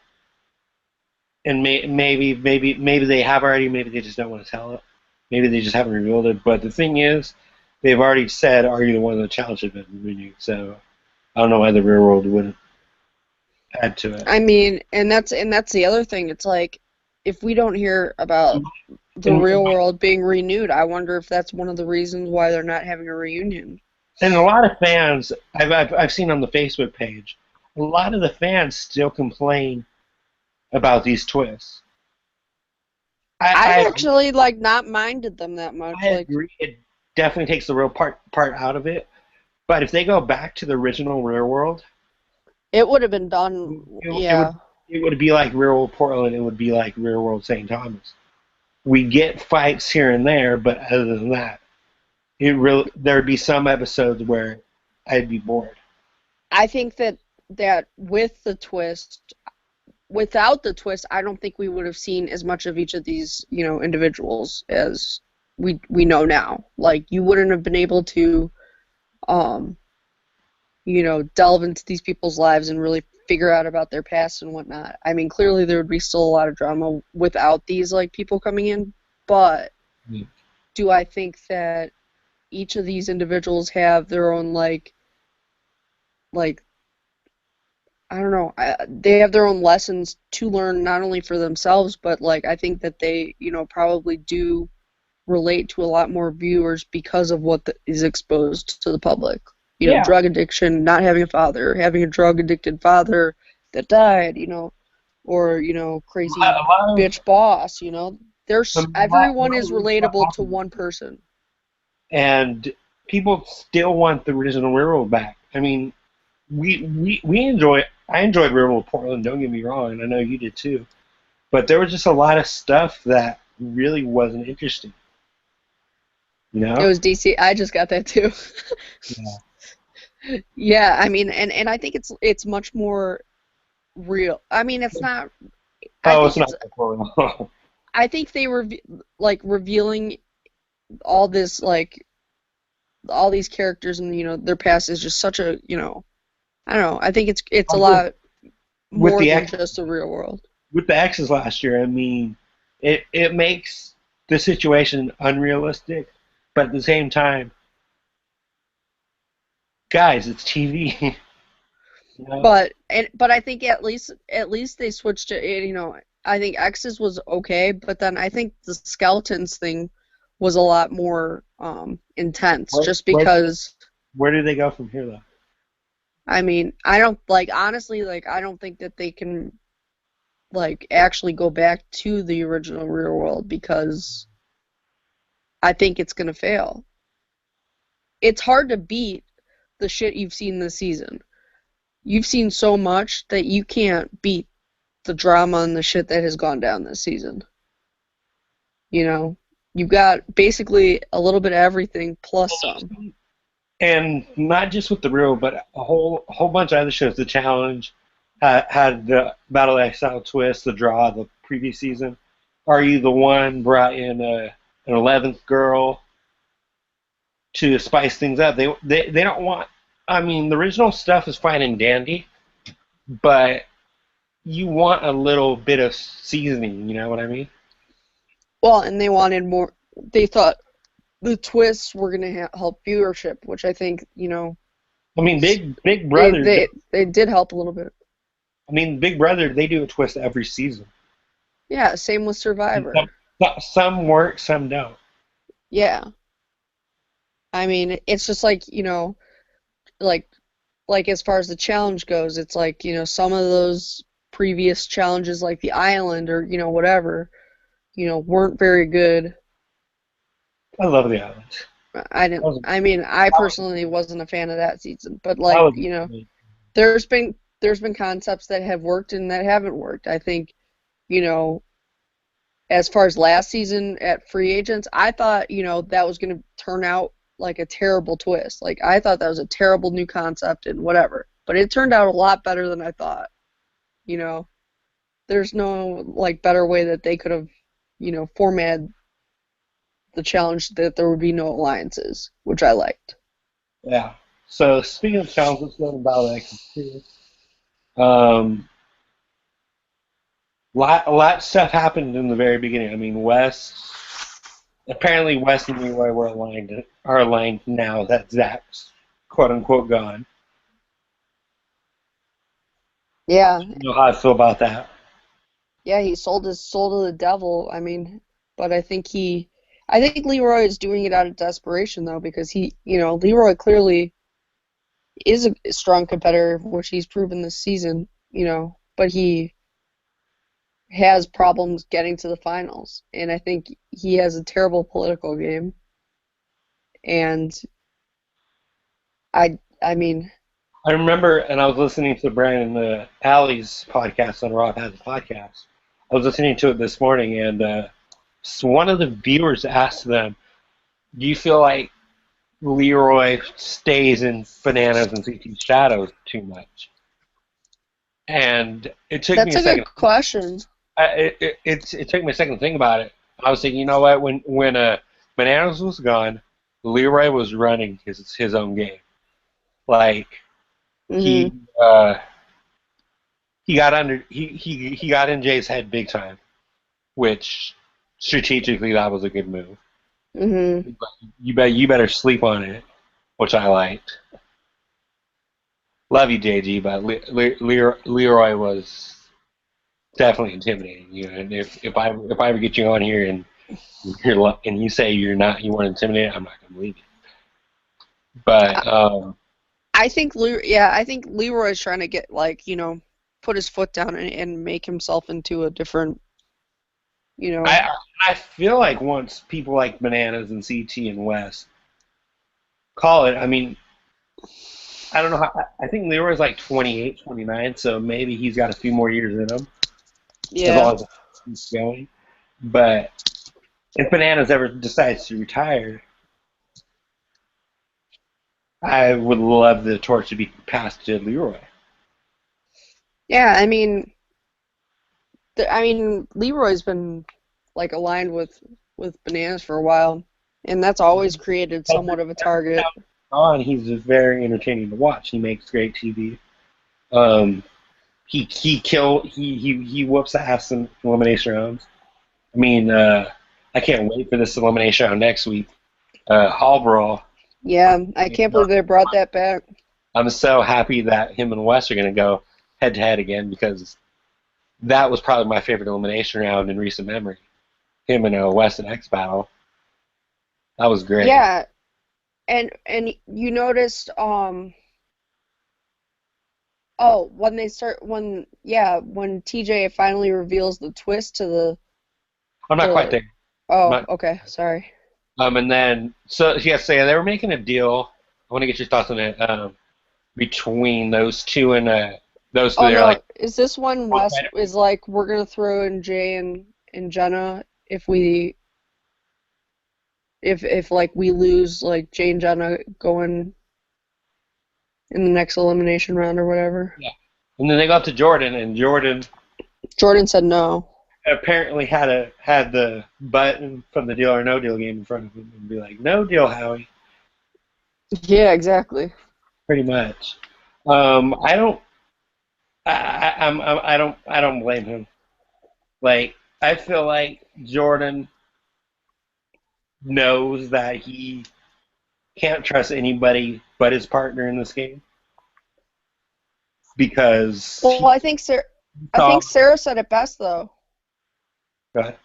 and maybe they have already. Maybe they just don't want to tell it. Maybe they just haven't revealed it. But the thing is, they've already said, "Are you the one that challenge has been renewed?" So I don't know why the real world wouldn't add to it. I mean, and that's the other thing. It's like if we don't hear about the And, real world being renewed, I wonder if that's one of the reasons why they're not having a reunion. and a lot of fans, I've seen on the Facebook page, a lot of the fans still complain about these twists. I've I actually like not minded them that much. I Like agree. It definitely takes the real part out of it. But if they go back to the original Real World, it would have been done, it would yeah. be like Real World Portland. It would be like Real World St. Thomas. We get fights here and there, but other than that, there would be some episodes where I'd be bored. I think that with the twist, without the twist, I don't think we would have seen as much of each of these, individuals as we know now. Like you wouldn't have been able to um delve into these people's lives and really figure out about their past and whatnot. I mean, clearly there would be still a lot of drama without these like people coming in, but Mm. do I think that each of these individuals have their own like I don't know, they have their own lessons to learn not only for themselves, but like I think that they, probably do relate to a lot more viewers because of what is exposed to the public. Yeah, Drug addiction, not having a father, having a drug addicted father that died, or, crazy a lot of bitch boss, a there's lot everyone of is weird stuff relatable to happens, one person. and people still want the original Real World back. I mean, we enjoy. I enjoyed Real World Portland. Don't get me wrong, and I know you did too. But there was just a lot of stuff that really wasn't interesting. You It know? was DC. I just got that too. Yeah. Yeah, I mean, and I think it's much more real. I mean, it's not. I Oh, think it's not it's. that horrible. I think they were like revealing all this like all these characters and their past is just such a I don't know. I think it's a with lot with more the than X just the real world. with the X's last year, I mean, it makes the situation unrealistic, but at the same time, guys, it's TV. You know? But I think at least they switched to I think X's was okay, but then I think the skeletons thing was a lot more intense Where just where because where do they go from here, though? I mean I don't like honestly like I don't think that they can like actually go back to the original real world because I think it's gonna fail. It's hard to beat the shit you've seen this season. You've seen so much that you can't beat the drama and the shit that has gone down this season. You know, you've got basically a little bit of everything plus some. And not just with the real, but a whole bunch of other shows. The Challenge, had the Battle of the Exile twist, the draw the previous season? Are you the one brought in an 11th girl to spice things up? They don't want. I mean, the original stuff is fine and dandy, but you want a little bit of seasoning. You know what I mean? Well, and they wanted more. They thought the twists were going to help viewership, which I think, I mean, Big they Brother. they they did help a little bit. I mean, Big Brother. They do a twist every season. Yeah, same with And Survivor. some work, some don't. Yeah. I mean, it's just like, like as far as the challenge goes, it's like, some of those previous challenges like the island or, whatever, weren't very good. I love the island. I didn't That was, I mean, I that was, personally wasn't a fan of that season, but that like, was there's been concepts that have worked and that haven't worked. I think, you know, as far as last season at Free Agents, I thought, that was going to turn out like a terrible twist. Like, I thought that was a terrible new concept and whatever. But it turned out a lot better than I thought. You know, there's no like better way that they could have, formatted the challenge that there would be no alliances, which I liked. yeah. So speaking of challenges, let's go to Battle of Exes 2. A lot of stuff happened in the very beginning. I mean, apparently West and Leroy are aligned now that Zach's quote unquote gone. Yeah, You know how I feel about that. yeah, he sold his soul to the devil. I mean, but I think Leroy is doing it out of desperation though, because Leroy clearly is a strong competitor, which he's proven this season, but he has problems getting to the finals. And I think he has a terrible political game. And I mean, I remember, and I was listening to Brandon Alley's podcast on Rob has a podcast. I was listening to it this morning, and so one of the viewers asked them, "Do you feel like Leroy stays in Bananas and CT's shadows too much?" And it took me that's a a good second. question. It took me a second to think about it. I was thinking, you know what? When Bananas was gone, Leroy was running his own game. Like he Hmm. uh, he got in Jay's head big time, which strategically that was a good move. Hmm. You better sleep on it, which I liked. Love you, JG, but Leroy was definitely intimidating. And if I ever get you on here and and you say you weren't intimidated, I'm not gonna believe you. I, But I think Leroy's trying to get like, put his foot down and make himself into a different, you know, I I feel like once people like Bananas and CT and West call it, I mean, I don't know how. I think Leroy's like 28, 29, so maybe he's got a few more years in him as yeah. long as it keeps going. But if Bananas ever decides to retire, I would love the torch to be passed to Leroy. Yeah, I mean, Leroy's been like aligned with Bananas for a while, and that's always created somewhat of a target. On, he's just very entertaining to watch. He makes great TV. Um, he whoops ass in elimination rounds. I mean, I can't wait for this elimination round next week. Hall Brawl. Yeah, I can't believe they brought that back. I'm so happy that him and Wes are going to go head to head again because that was probably my favorite elimination round in recent memory. Him and Wes and X battle. That was great. Yeah, and you noticed when TJ finally reveals the twist to I'm not quite the there. I'm oh, not, okay, sorry. and then so yes, so yeah, they were making a deal. I want to get your thoughts on it. Between those two and those two, Oh they're like, no, is this one Wes is like we're gonna throw in Jay and Jenna if like we lose like Jay and Jenna going in the next elimination round or whatever? yeah, And then they got to Jordan, and Jordan Jordan said no. apparently had the button from the Deal or No Deal game in front of him and be like, "No deal, Howie." Yeah, exactly. Pretty much. I don't. I don't blame him. Like, I feel like Jordan knows that he can't trust anybody but his partner in this game because Well, he I saw. think Sarah said it best though. Go ahead.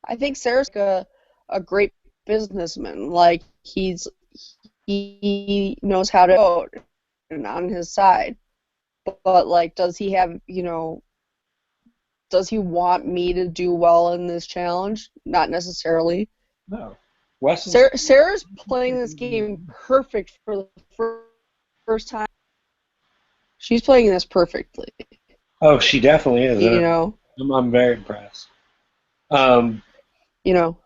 I think Sarah's like a great businessman. Like he knows how to vote and on his side. But like, does he have, does he want me to do well in this challenge? Not necessarily. No. Wes is. Sarah's playing this game perfect for the first time. She's playing this perfectly. Oh, she definitely is. You know, I'm very impressed. Um, you know,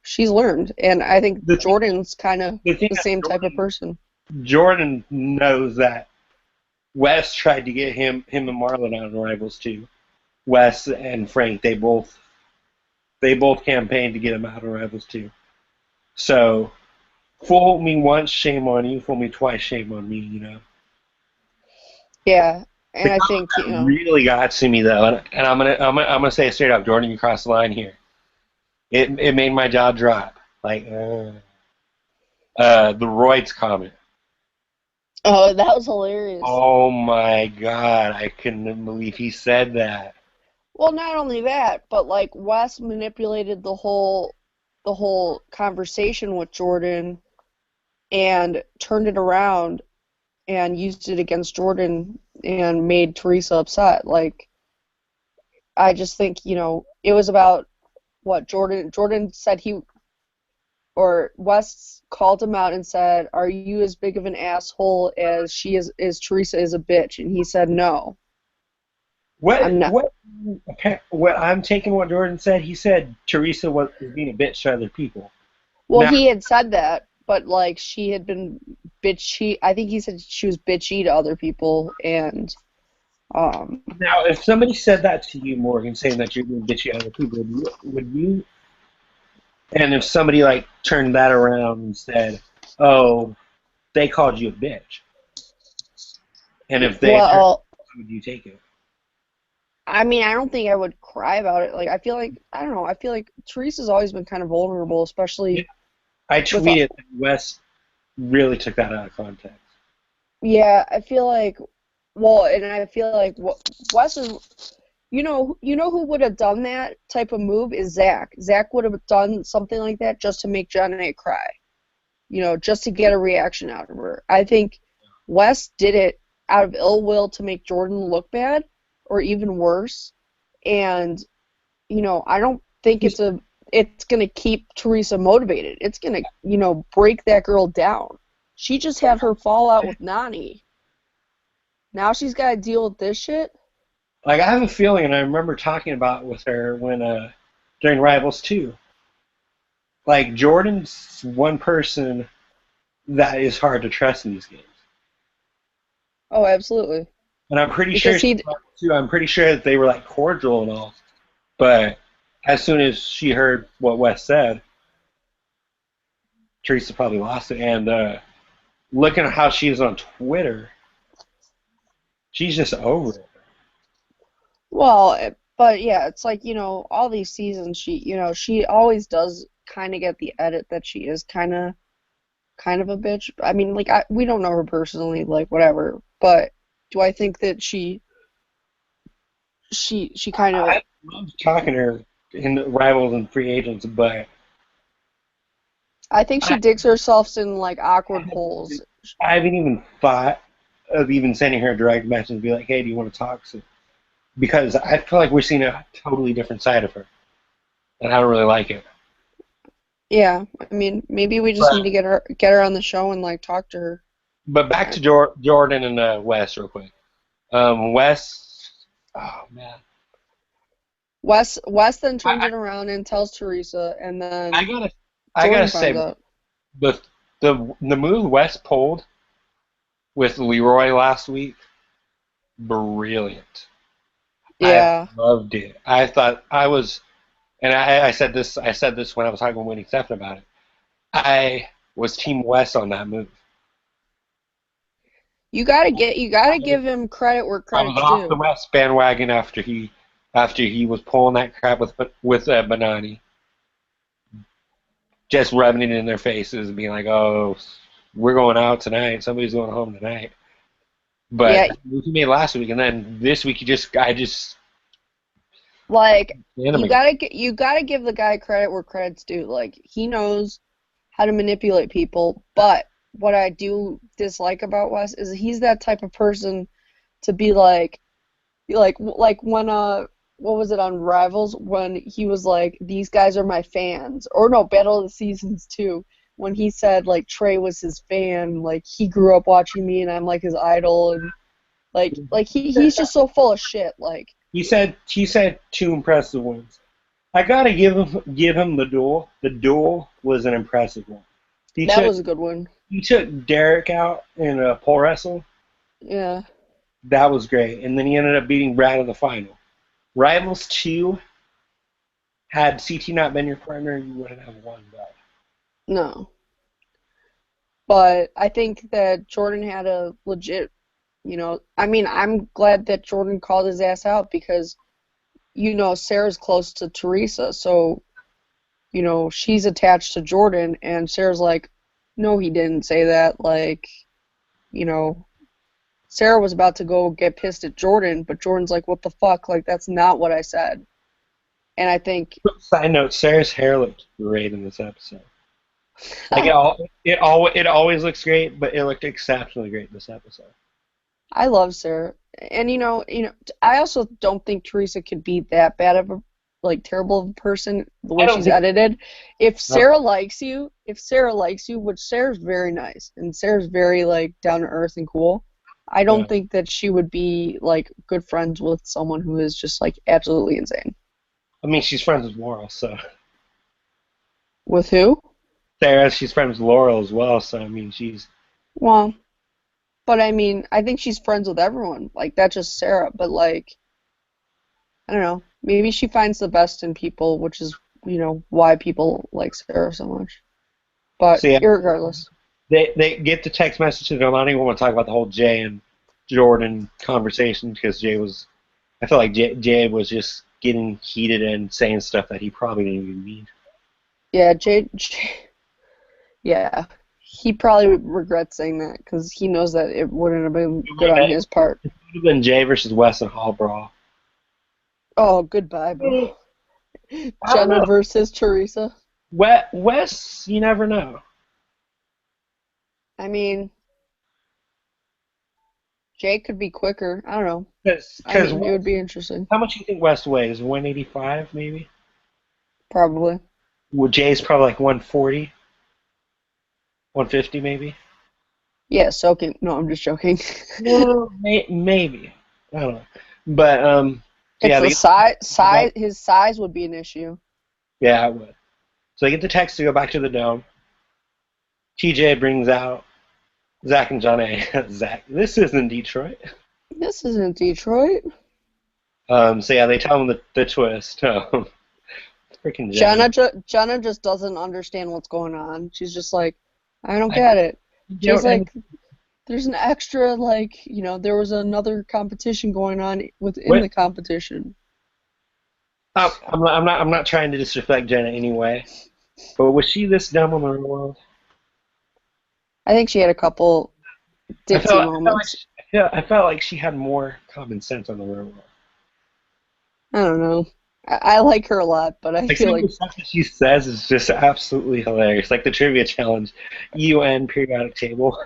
she's learned, and I think the Jordan's kind of the thing the that same type of person. Jordan knows that Wes tried to get him and Marlon out on Rivals too. Wes and Frank, they both campaigned to get him out on Rivals too. So, fool me once, shame on you. Fool me twice, shame on me. Yeah, The and I comment think, that really got to me though, and I'm gonna say it straight up, Jordan, you crossed the line here. It made my jaw drop. Like the Royds comment. oh, that was hilarious. Oh my God, I couldn't believe he said that. Well, not only that, but like Wes manipulated the whole conversation with Jordan and turned it around and used it against Jordan and made Teresa upset. Like, I just think, it was about what Jordan said or Wes called him out and said, "Are you as big of an asshole as Teresa is a bitch?" And he said, "No, What I'm not." what what I'm taking what Jordan said. He said Teresa was being a bitch to other people. Well, Now, he had said that, but like she had been bitchy. I think he said she was bitchy to other people, and um, now, if somebody said that to you, Morgan, saying that you're being bitchy to other people, would you? And if somebody like turned that around and said, "Oh, they called you a bitch," and if they turned, well, how would you take it? I mean, I don't think I would cry about it. Like, I feel like I don't know. I feel like Teresa's always been kind of vulnerable, Yeah, especially I with tweeted that Wes really took that out of context. yeah. I feel like well, and I feel like Wes is who would have done that type of move is Zach. Zach would have done something like that just to make Jenna cry. Just to get a reaction out of her. I think Wes did it out of ill will to make Jordan look bad or even worse. And, I don't think He's it's gonna keep Teresa motivated. It's gonna, break that girl down. She just had her fallout with Nani. Now she's gotta deal with this shit. like I have a feeling, and I remember talking about it with her when during Rivals 2. Like Jordan's one person that is hard to trust in these games. Oh, absolutely. And I'm pretty sure Because she too. I'm pretty sure that they were like cordial and all. But as soon as she heard what Wes said, Teresa probably lost it. And looking at how she is on Twitter, she's just over it. well, but yeah, it's like, all these seasons she always does kind of get the edit that she is kind of a bitch. I mean, like we don't know her personally, like whatever. But do I think that she kind of I love talking to her in the Rivals and Free Agents, but I think she I, digs herself in like awkward holes. I haven't even thought of even sending her a direct message and be like, "Hey, do you want to talk?" So, because I feel like we're seeing a totally different side of her, and I don't really like it. Yeah, I mean, maybe we just need But to get her on the show and like talk to her. but back to Jordan and Wes real quick. Wes, oh man, Wes then turns I, it around and tells Teresa, and I then gotta I gotta Jordan say finds out. the move Wes pulled with Leroy last week brilliant. I Yeah. loved it. I thought I was, and I said this. I said this when I was talking with Winnie Stephen about it. I was Team West on that move. You gotta give him credit where I was credit's off the due. West bandwagon after he was pulling that crap with Benani, just rubbing it in their faces and being like, "Oh, we're going out tonight. Somebody's going home tonight." But Yeah, that move he made last week, and then this week I just like stand him again. you gotta give the guy credit where credit's due. Like he knows how to manipulate people, but what I do dislike about Wes is he's that type of person to be like when what was it on Rivals when he was like these guys are my fans, or no, Battle of the Seasons too, when he said like Trey was his fan, like he grew up watching me and I'm like his idol, and like he's just so full of shit. Like He said two impressive ones. I gotta give him the duel. The duel was an impressive one. He that took was a good one. he took Derek out in a pole wrestle. Yeah. That was great, and then he ended up beating Brad in the final. Rivals 2, had CT not been your partner, you wouldn't have won, bro. No. But I think that Jordan had a legit, I mean, I'm glad that Jordan called his ass out because, Sarah's close to Teresa, so, she's attached to Jordan, and Sarah's like, no, he didn't say that. Like, you know, Sarah was about to go get pissed at Jordan, but Jordan's like, what the fuck? Like, that's not what I said. And I think, Side note: Sarah's hair looked great in this episode. Like it always looks great, but it looked exceptionally great in this episode. I love Sarah, and I also don't think Teresa could be that bad of a like terrible of a person the I way don't she's think. edited. No, If Sarah likes you, which Sarah's very nice and Sarah's very like down to earth and cool, I don't no. think that she would be like good friends with someone who is just like absolutely insane. I mean, she's friends with Laurel, so With who? she's friends with Laurel as well. So I mean, she's Well, but I mean, I think she's friends with everyone. Like that's just Sarah, but like I don't know. Maybe she finds the best in people, which is, why people like Sarah so much. But so yeah. irregardless, They get the text message, and I don't even want to talk about the whole Jay and Jordan conversation because I feel like Jay was just getting heated and saying stuff that he probably didn't even mean. yeah, yeah, he probably regrets saying that because he knows that it wouldn't have been It would good have on been, his part. it would have been Jay versus Wes and Hall Brawl. Oh, goodbye, bro. I don't Jenna know. versus Teresa. Wes, you never know. I mean, Jake could be quicker. I don't know. I Because mean, it would be interesting. how much do you think Wes weighs? 185 maybe? Probably. Well, Jay's probably like 140, 150 maybe? Yeah, soaking. No, I'm just joking. Well, maybe. I don't know. But, It's yeah, the they, size. His size would be an issue. yeah, I would. So they get the text to go back to the dome. TJ brings out Zach and John A. Zach, this isn't Detroit. This isn't Detroit. So yeah, they tell him the twist. Freaking Jenna. Jenna just doesn't understand what's going on. She's just like, I don't I get it. Jay's don't. like, there's an extra, like, there was another competition going on within What? the competition. I'm not trying to disrespect Jenna anyway. But was she this dumb on the real world? I think she had a couple I ditzy felt I felt like moments. I felt like she had more common sense on the real world. I don't know. I like her a lot, but I Like feel some of like, the stuff that she says is just absolutely hilarious. Like the trivia challenge, UN periodic table.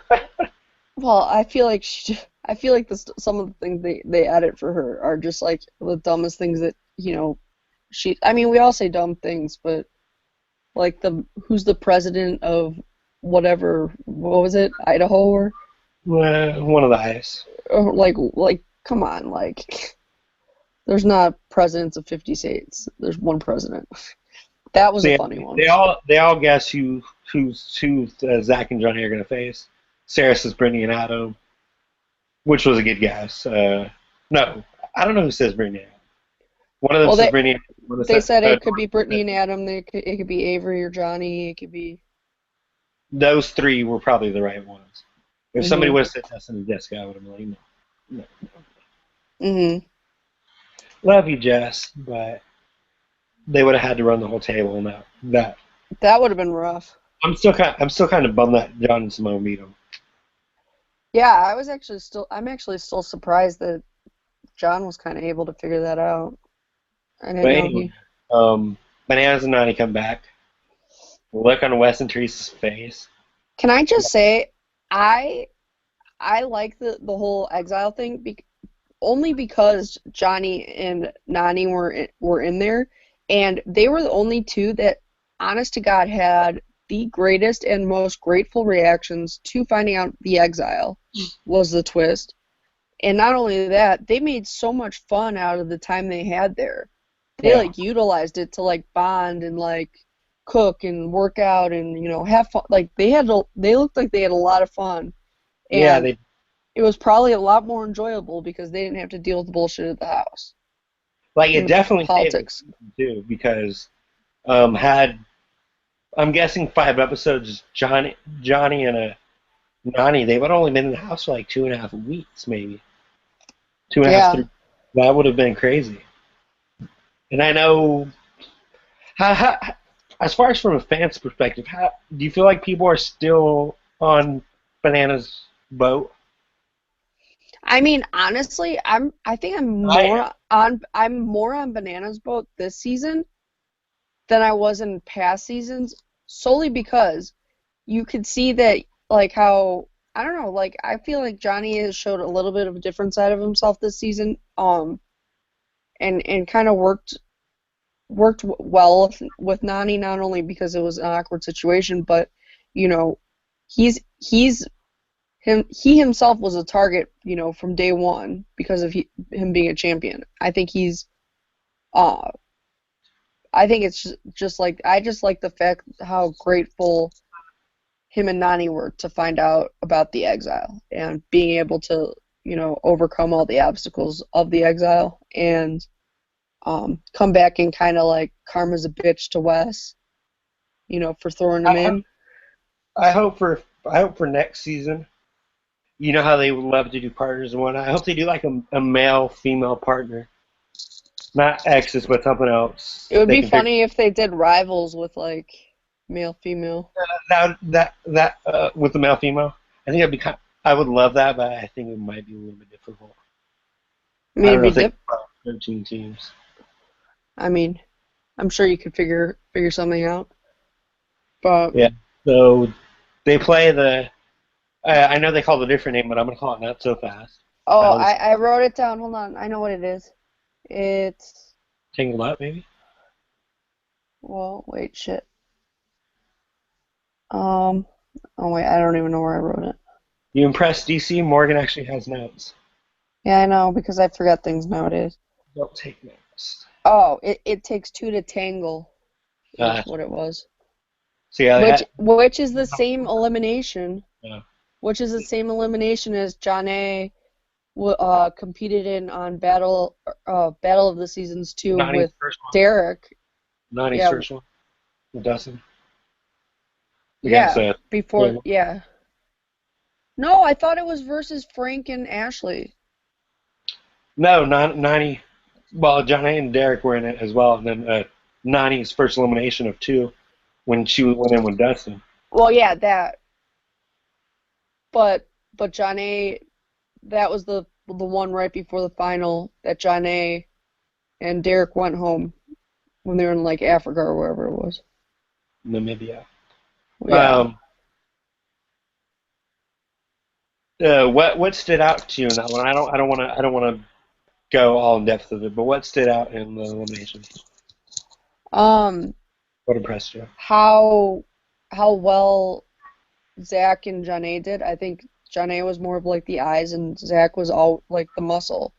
well, I feel like some of the things they edit for her are just like the dumbest things that, I mean, we all say dumb things, but like who's the president of whatever, what was it, Idaho One of the eyes. or like come on, like there's not presidents of 50 states. There's one president. That was So a yeah, funny one. they all guess who Zach and Johnny are gonna face. Sarah says Brittany and Adam, which was a good guess. No, I don't know who says Brittany. Adam. One of them Well, says Brittany. One of them they said, said it could be Brittany and Adam. It could be Avery or Johnny. It could be. those three were probably the right ones. If somebody Mhm. would have said Dustin and Jessica, I would have been like, no, no. Mhm. Love you, Jess, but they would have had to run the whole table. And that That would have been rough. I'm still kind of bummed that John and Simone beat them. Yeah, I'm actually still surprised that John was kind of able to figure that out. I didn't But know anyway, he. um, Bananas and Nani come back. Look on Wes and Teresa's face. Can I just say, I I like the whole exile thing only because Johnny and Nani were in there, and they were the only two that, honest to God, had the greatest and most grateful reactions to finding out the exile was the twist. And not only that, they made so much fun out of the time they had there. They Yeah, like utilized it to like bond and like cook and work out and have fun. Like they looked like they had a lot of fun, yeah, and they it was probably a lot more enjoyable because they didn't have to deal with the bullshit at the house like and it the definitely saved the politics. season too because had I'm guessing 5 episodes, Johnny and Nani, they would have only been in the house for like 2.5 weeks, maybe 2.5 Yeah. 3. That would have been crazy. And I know how as far as from a fan's perspective, how do you feel like people are still on Bananas boat? I mean, honestly, I think I I'm more on Banana's boat this season than I was in past seasons, solely because you could see that, like, how I don't know, like I feel like Johnny has showed a little bit of a different side of himself this season, and kind of worked well with Nani, not only because it was an awkward situation, but you know, he's he himself was a target, from day one because of him being a champion. Uh I think it's just like I just like the fact how grateful him and Nani were to find out about the exile and being able to, overcome all the obstacles of the exile and come back and kind of like karma's a bitch to Wes, for throwing him I, in. I hope for next season. You know how they would love to do partners in one. I hope they do like a male female partner, not exes, but something else. It would They be can figure funny if they did rivals with like male female. that with the male female. I think I would love that, but I think it might be a little bit difficult. I I mean, don't it'd know be if they dip. can run 13 teams. I mean, I'm sure you could figure something out. But Yeah. So they play the. I know they call it a different name, but I'm gonna call it Not So Fast. oh, I'll just I wrote it down. Hold on, I know what it is. It's Tangled Up, maybe. well, wait, shit. Um, oh wait, I don't even know where I wrote it. You impressed DC. Morgan actually has notes. Yeah, I know because I forget things nowadays. Don't take notes. Oh, it takes two to tangle is Uh, what it was. so yeah, they Which had. which is the same elimination. Uh, Which is the same elimination as John A. Competed in on Battle of the Seasons 2 Nani's with first one. Derek. Nani's Yeah, first one. With Dustin against yeah, before, Taylor. yeah. No, I thought it was versus Frank and Ashley. No, Nani. Well, John A and Derek were in it as well, and then Nani's first elimination of two when she went in with Dustin. Well, yeah, that, but John A. That was the one right before the final that John A. and Derek went home when they were in like Africa or wherever it was. Namibia. Yeah. Um, what stood out to you in that one? I don't want to go all in depth with it, but what stood out in the elimination? Um, What impressed you? how how well Zach and Janae did. I think Janae was more of like the eyes and Zach was all like the muscle.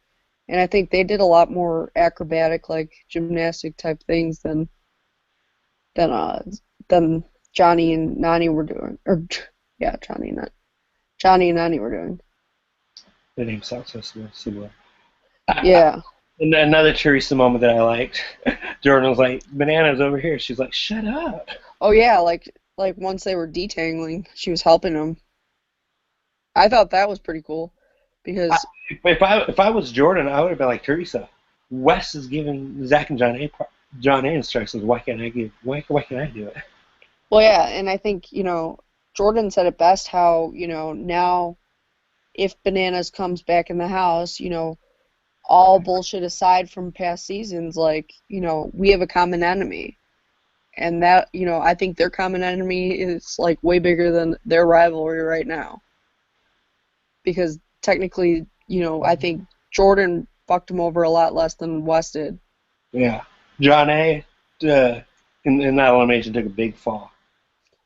And I think they did a lot more acrobatic, like gymnastic type things than uh than Johnny and Nani were doing. Or yeah, Johnny and Nani were doing. The name sounds so similar. Yeah. And another Teresa moment that I liked, Jordan was like, "Banana's over here." She's like, "Shut up." Oh yeah, like once they were detangling, she was helping him. I thought that was pretty cool I, because if I was Jordan, I would have been like Teresa. Wes is giving Zach and John A instructions. Why can't I do it? well yeah, and I think, Jordan said it best how, now if Bananas comes back in the house, all bullshit aside from past seasons, like, we have a common enemy. And that, I think their common enemy is like way bigger than their rivalry right now. Because technically, I think Jordan fucked him over a lot less than West did. Yeah, John A. Uh, in that elimination took a big fall.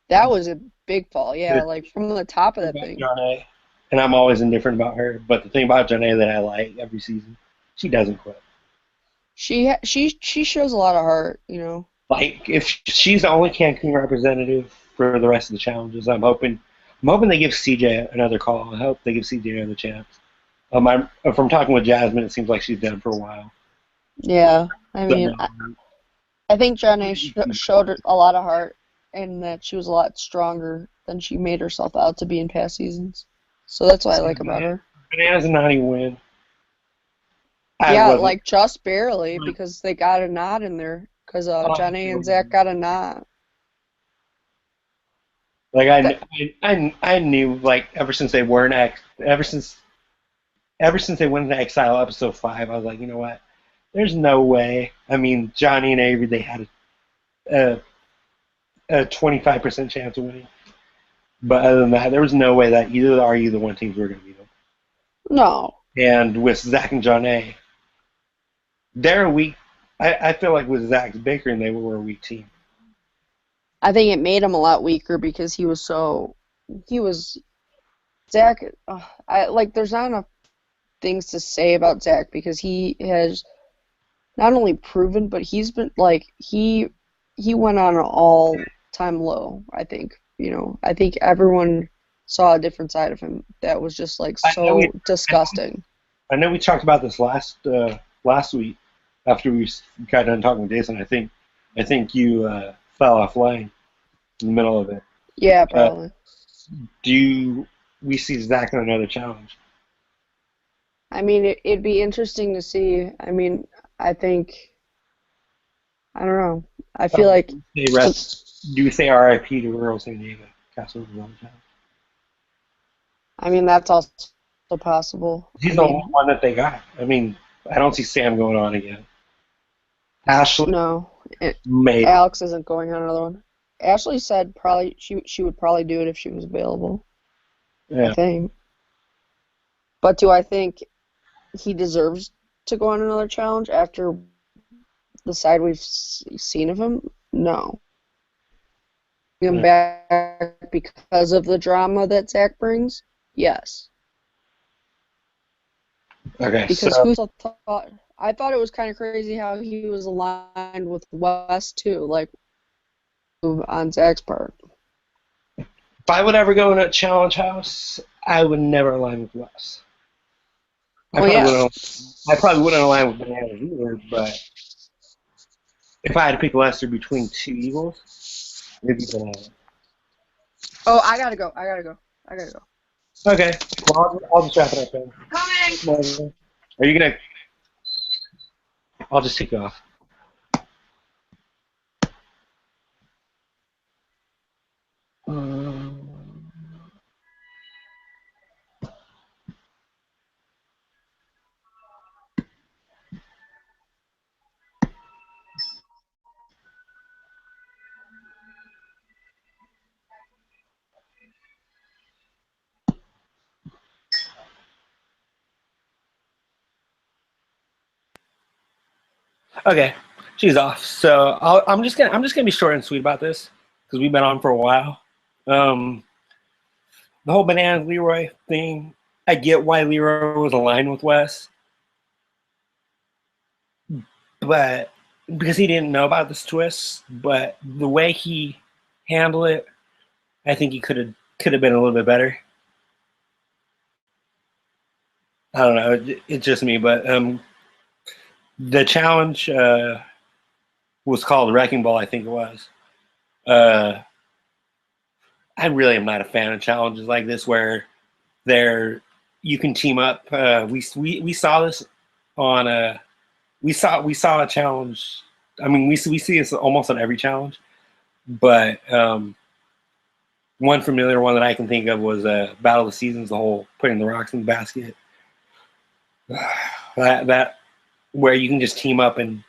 That was a big fall, yeah, The like from the top of thing that about thing. John A. And I'm always indifferent about her, but the thing about John A. that I like every season, she doesn't quit. She shows a lot of heart. Like if she's the only Cancun representative for the rest of the challenges, I'm hoping they give CJ another call. I hope they give CJ another chance. From talking with Jasmine, it seems like she's done for a while. Yeah, I So, mean, I think Jenna showed a lot of heart and that she was a lot stronger than she made herself out to be in past seasons. So that's what I like about her. Bananas and Nani win. I Yeah, wasn't. like just barely because they got a nod in there because Jenna and Zach got a nod. Like That, I knew like ever since they went into Exile episode 5, I was like, you know what? There's no way. I mean, Johnny and Avery, they had a, a 25% chance of winning. But other than that, there was no way that either one teams were going to beat them. no, And with Zach and John A, they're a weak. I feel like with Zach's Baker and they were a weak team. I think it made him a lot weaker because he was Zach. I like. There's not enough things to say about Zach because he has not only proven, but he's been like he went on an all-time low, I think. I think everyone saw a different side of him that was just like I know we so disgusting. I know we talked about this last week after we got done talking with Jason. I think you fell offline in the middle of it. Yeah, Uh, probably. do we see Zach on another challenge? I mean, it'd be interesting to see. I mean, I think I don't know. I feel like Say rest. Do we say R.I.P. to Rural San Diego? Castle on the challenge. I mean that's also possible. I He's the only mean, one that they got. I mean, I don't see Sam going on again. Ashley, no, maybe. Alex isn't going on another one. Ashley said probably she would probably do it if she was available, I Yeah. think. But do I think he deserves to go on another challenge after the side we've seen of him? No. Bring him Yeah. back because of the drama that Zach brings? Yes. Okay. Because So who thought I thought it was kind of crazy how he was aligned with West too, like on Zach's part. if I would ever go in a challenge house, I would never align with Wes. I Well, probably yeah. wouldn't. I probably wouldn't align with Bananas either. But if I had to pick Lester between two evils, it'd be Bananas. Oh, I gotta go. I gotta go. I gotta go. Okay. Well, I'll just wrap it up then. Coming. Are you gonna? I'll just take off. Okay, she's off. So I'm just gonna be short and sweet about this because we've been on for a while. Um, the whole Bananas Leroy thing. I get why Leroy was aligned with Wes, but because he didn't know about this twist. But the way he handled it, I think he could have been a little bit better. I don't know. It's just me, but The challenge was called Wrecking Ball, I think it was. Uh, I really am not a fan of challenges like this where they're you can team up. We saw this on a we saw a challenge. I mean, we see this almost on every challenge, but one familiar one that I can think of was Battle of the Seasons, the whole putting the rocks in the basket. That where you can just team up, and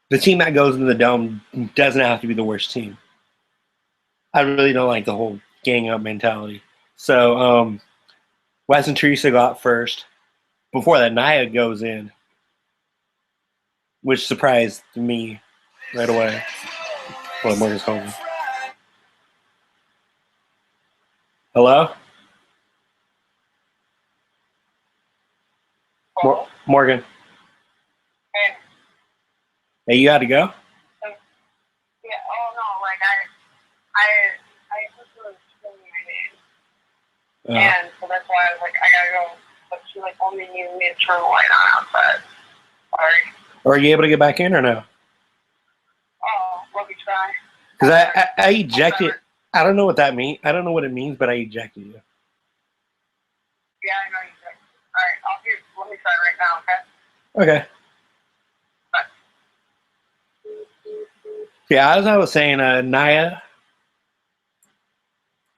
the team that goes into the dome doesn't have to be the worst team. I really don't like the whole gang up mentality. So Wes and Teresa got first. Before that, Naya goes in, which surprised me right away. Well, Morgan's calling. Hello? Morgan. Hey, you had to go? Yeah, oh no, like I was screaming my name. And so that's why I was like, I gotta go. But she like only needed me to turn the light on outside. Sorry. Are you able to get back in or no? Oh, let me try. Because I ejected. I don't know what that means. I don't know what it means, but I ejected you. Yeah, I know you did. Alright, let me try right now, okay? Okay. Yeah, as I was saying, Naya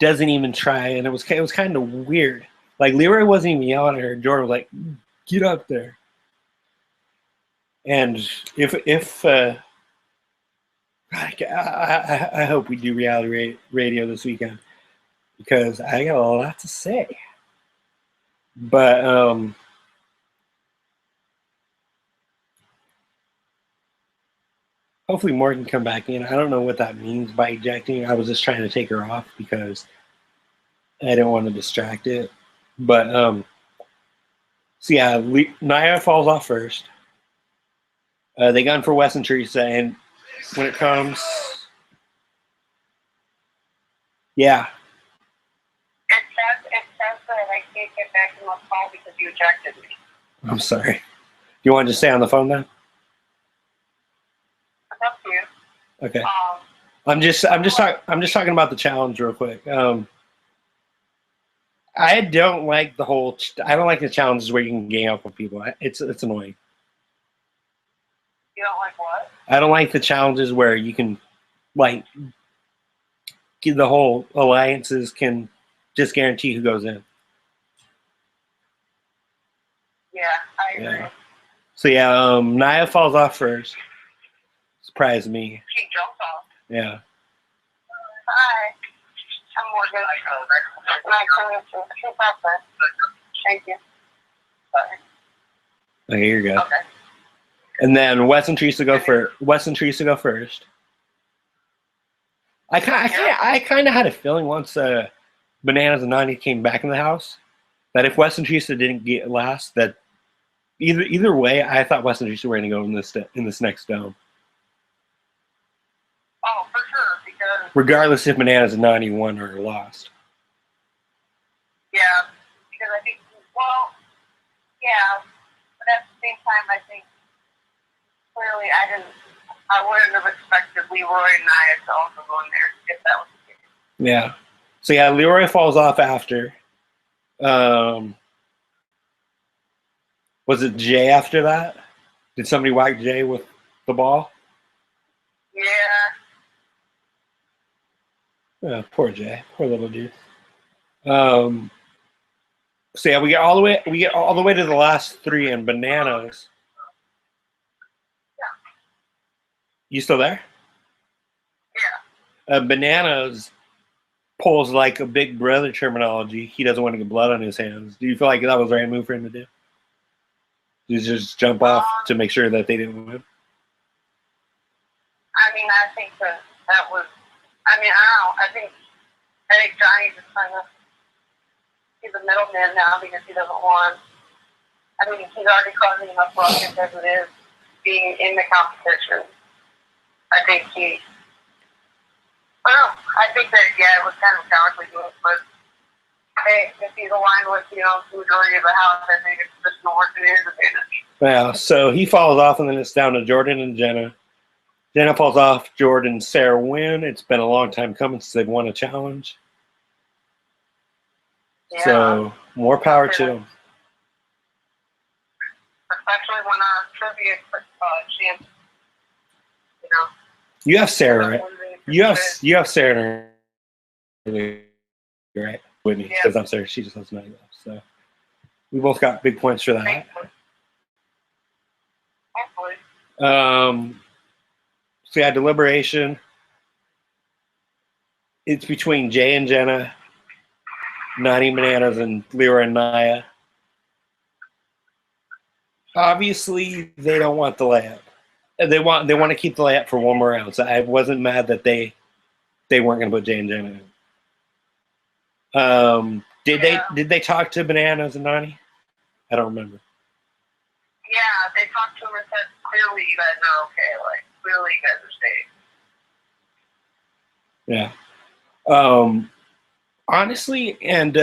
doesn't even try, and it was kind of weird. Like Leroy wasn't even yelling at her. Jordan was like, "Get up there." And if I hope we do reality radio this weekend because I got a lot to say. But hopefully Morgan can come back in. I don't know what that means by ejecting. I was just trying to take her off because I didn't want to distract it. But so yeah, Naya falls off first. They gun for Wes and Teresa, and when it comes, yeah. It says that I can't get back in the call because you ejected me. I'm sorry. Do you want to just stay on the phone then? It's up to you. Okay. I'm just talking about the challenge real quick. I don't like the whole. I don't like the challenges where you can gang up with people. It's annoying. You don't like what? I don't like the challenges where you can, like, the whole alliances can just guarantee who goes in. Yeah, I agree. Yeah. So yeah, Naya falls off first. Surprised me. She jumped off. Yeah. Hi. I'm Morgan. Nice to meet you. She's up there. Thank you. Sorry. Okay, you're good. Okay. And then Wes and Teresa go first. I kind of had a feeling once Bananas and Nani came back in the house that if Wes and Teresa didn't get last, that either way, I thought Wes and Teresa were going to go in this next dome. Oh, for sure, because regardless if Bananas and Nani won or lost. Yeah, because I think, well, yeah, but at the same time, I think clearly I wouldn't have expected Leroy and Nia to also go in there if that was the case. Yeah. So yeah, Leroy falls off after. Was it Jay after that? Did somebody whack Jay with the ball? Yeah. Oh, poor Jay, poor little dude. So yeah, we get all the way to the last three, and Bananas. Yeah. You still there? Yeah. Bananas pulls like a big brother terminology. He doesn't want to get blood on his hands. Do you feel like that was the right move for him to do? Did you just jump off to make sure that they didn't win? I mean, I think that was. I mean, I don't know. I think Johnny just kind of he's a middleman now because he doesn't want. I mean, he's already causing enough ruckus as it is being in the competition. I think he. I don't know. I think that it was kind of a cowardly move, but hey, if he's aligned with the majority of the house, I think it's just more to his advantage. Well, so he falls off, and then it's down to Jordan and Jenna. Jenna falls off. Jordan and Sarah win. It's been a long time coming since they've won a challenge. Yeah. So more power to them. Especially when our trivia champ, you know. You have Sarah, right? You have Sarah, right? Whitney, because I'm Sarah. She just has 9 left. So we both got big points for that. Hopefully. So yeah, deliberation. It's between Jay and Jenna, Nani Bananas, and Lyra and Naya. Obviously, they don't want the layup. They want to keep the layup for one more round. So I wasn't mad that they weren't going to put Jay and Jenna in. Did they talk to Bananas and Nani? I don't remember. Yeah, they talked to him and said, clearly you guys are okay. Like, clearly you guys are safe. Yeah. Honestly, and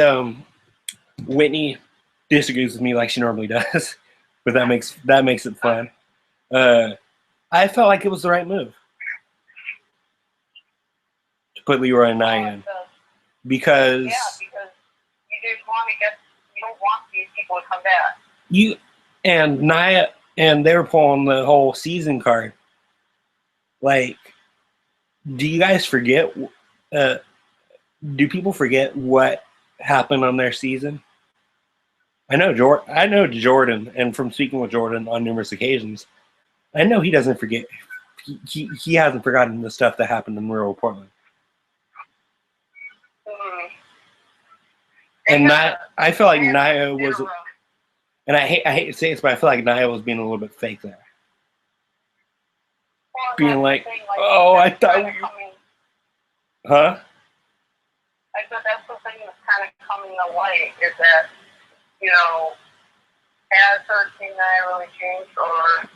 Whitney disagrees with me like she normally does, but that makes it fun. I felt like it was the right move to put Leroy and Nia in because you don't want these people to come back. You and Nia, and they were pulling the whole season card. Like, do you guys forget? Do people forget what happened on their season? I know Jordan, and from speaking with Jordan on numerous occasions, I know he doesn't forget. He hasn't forgotten the stuff that happened in rural Portland. Mm-hmm. And I feel like Nia was, and I hate to say this, but I feel like Nia was being a little bit fake there. Well, being like, oh, I thought we... Huh? I said that's the thing that's kind of coming to light is that, you know, has her team Nia really changed, or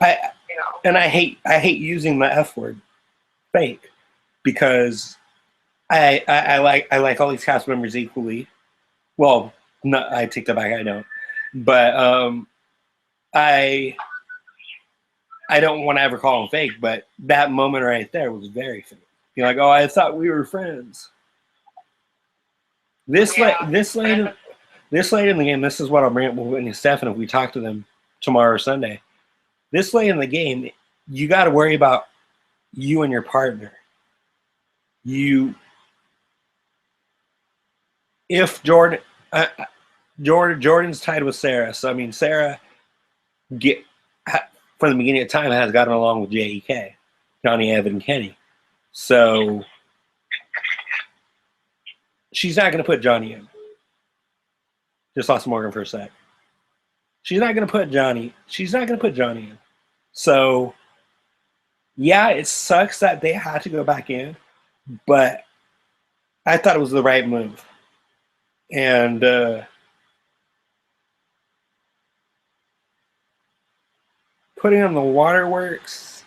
you know? And I hate using the F word, fake, because I like all these cast members equally. Well, no, I take that back. I don't, but I don't want to ever call them fake. But that moment right there was very fake. You're like, oh, I thought we were friends. This late in the game, this is what I'll bring up with Whitney and Stephen if we talk to them tomorrow or Sunday. This late in the game, you got to worry about you and your partner. If Jordan's tied with Sarah, so I mean Sarah from the beginning of time has gotten along with JEK, Johnny, Evan, and Kenny, so she's not going to put Johnny in. Just lost Morgan for a sec. She's not going to put Johnny in. So, yeah, it sucks that they had to go back in, but I thought it was the right move. And putting on the waterworks,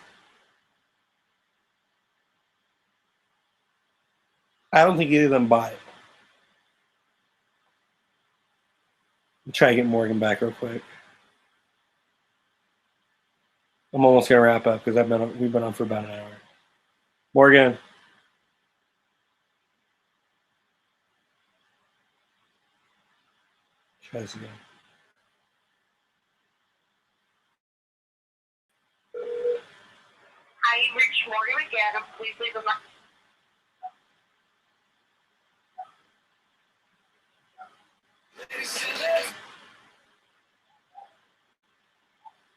I don't think either of them bought it. Try to get Morgan back real quick. I'm almost gonna wrap up because we've been on for about an hour. Morgan. Try this again. Hi, you reached Morgan again. Please leave a message.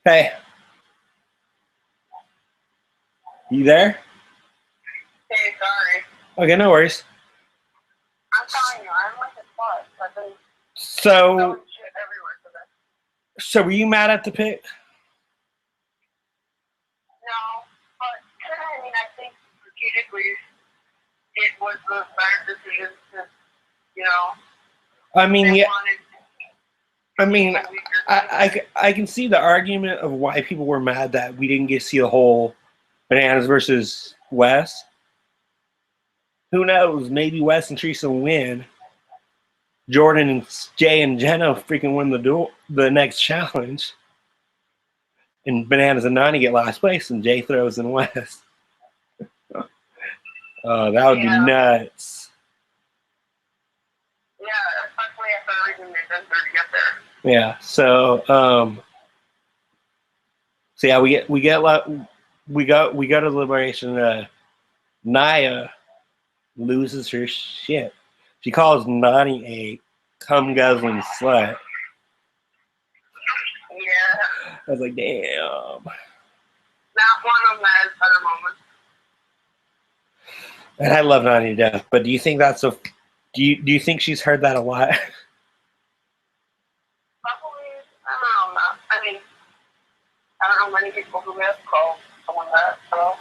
Hey. You there? Hey, sorry. Okay, no worries. I'm telling you, I'm like a plus. I've been So shit everywhere for this. So were you mad at the pick? No, but I mean, I think strategically it was the better decision to, you know. I mean, yeah. I mean, I can see the argument of why people were mad that we didn't get to see the whole Bananas versus Wes. Who knows? Maybe Wes and Teresa win. Jordan and Jay and Jenna freaking win the next challenge. and Bananas and Nani get last place, and Jay throws in West. Oh, that would be nuts. Yeah, especially after the reason they've been through to get there. Yeah. So yeah, we go to Liberation. Naya loses her shit. She calls Nani a cum guzzling slut. Yeah. I was like, damn. Not one of them has better moments. And I love Nani to death, but do you think that's a? Do you think she's heard that a lot? Probably, I don't know. I mean, I don't know many people who have called someone that. So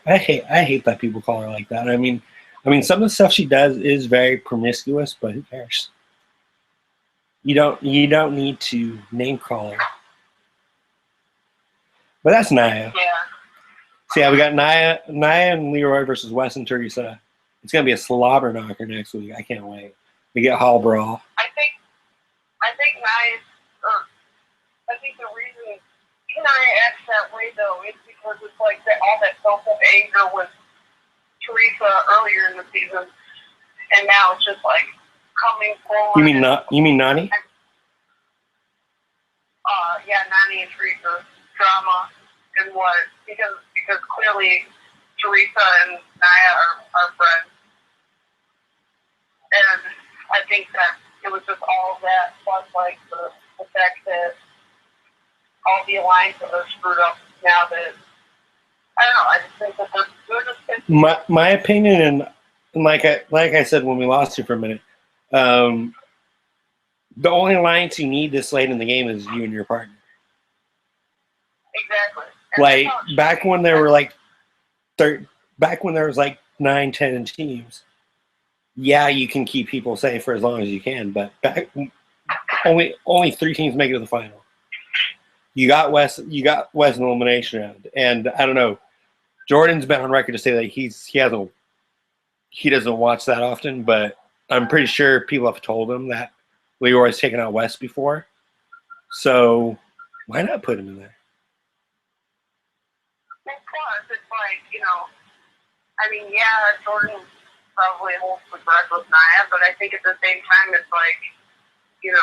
I hate that people call her like that. I mean, some of the stuff she does is very promiscuous, but who cares? You don't need to name call her. But that's Naya. Yeah. So yeah, we got Naya and Leroy versus Wes and Teresa. It's gonna be a slobber knocker next week. I can't wait. We get Hall Brawl. I think Naya. I think the reason Naya acts that way though is because it's like all that built-up anger with Teresa earlier in the season, and now it's just like coming forward. You mean Nani? Yeah, Nani and Teresa's drama and what because clearly Teresa and Naya are friends, and I think that it was just all of that plus like the fact that all the alliances are screwed up now that I don't know. I just think that they're just my opinion, and like I said when we lost you for a minute, the only alliance you need this late in the game is you and your partner. Exactly. And like back when there were like back when there was like 9, 10 teams. Yeah, you can keep people safe for as long as you can, but only 3 teams make it to the final. You got West in the elimination round, and I don't know. Jordan's been on record to say that he doesn't watch that often, but I'm pretty sure people have told him that Leroy's taken out West before. So why not put him in there? Plus, it's like, I mean, yeah, Jordan probably holds the breath with Naya, but I think at the same time, it's like, in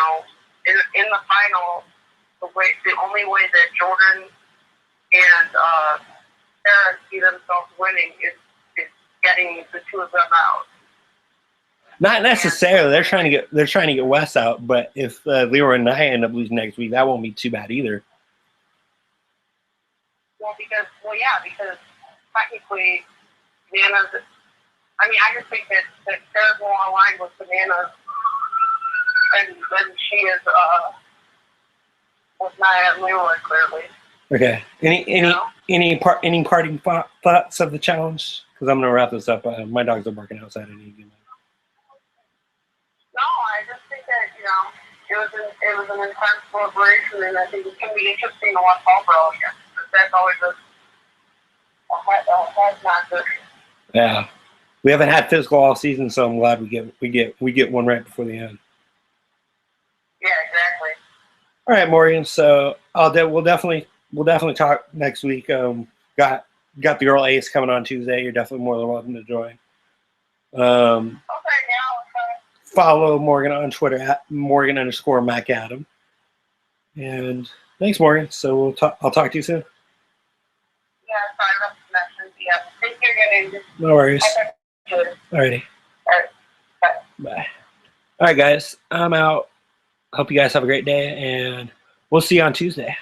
the final, the only way that Jordan and Sarah see themselves winning is getting the 2 of them out. Not necessarily. They're trying to get Wes out, but if Leroy and Naya end up losing next week, that won't be too bad either. Because technically, Bananas. I mean, I just think that Sarah's more aligned with Bananas than she is with Naya and Leroy, clearly. Okay. Any parting thoughts of the challenge? Because I'm gonna wrap this up. My dogs are barking outside. I need to get them. No, I just think that it was an intense celebration, and I think it's gonna be interesting to watch Hall Brawl again. That's always a not good. Yeah, we haven't had physical all season, so I'm glad we get one right before the end. Yeah, exactly. All right, Morgan. So we'll definitely talk next week. Got the girl Ace coming on Tuesday. You're definitely more than welcome to join. Okay. Follow Morgan on Twitter at Morgan_MacAdam. And thanks, Morgan. So I'll talk to you soon. Yeah, sorry about the connection. Yeah, thank you again. No worries. Alrighty. Alrighty. All right. Bye. All right, guys. I'm out. Hope you guys have a great day, and we'll see you on Tuesday.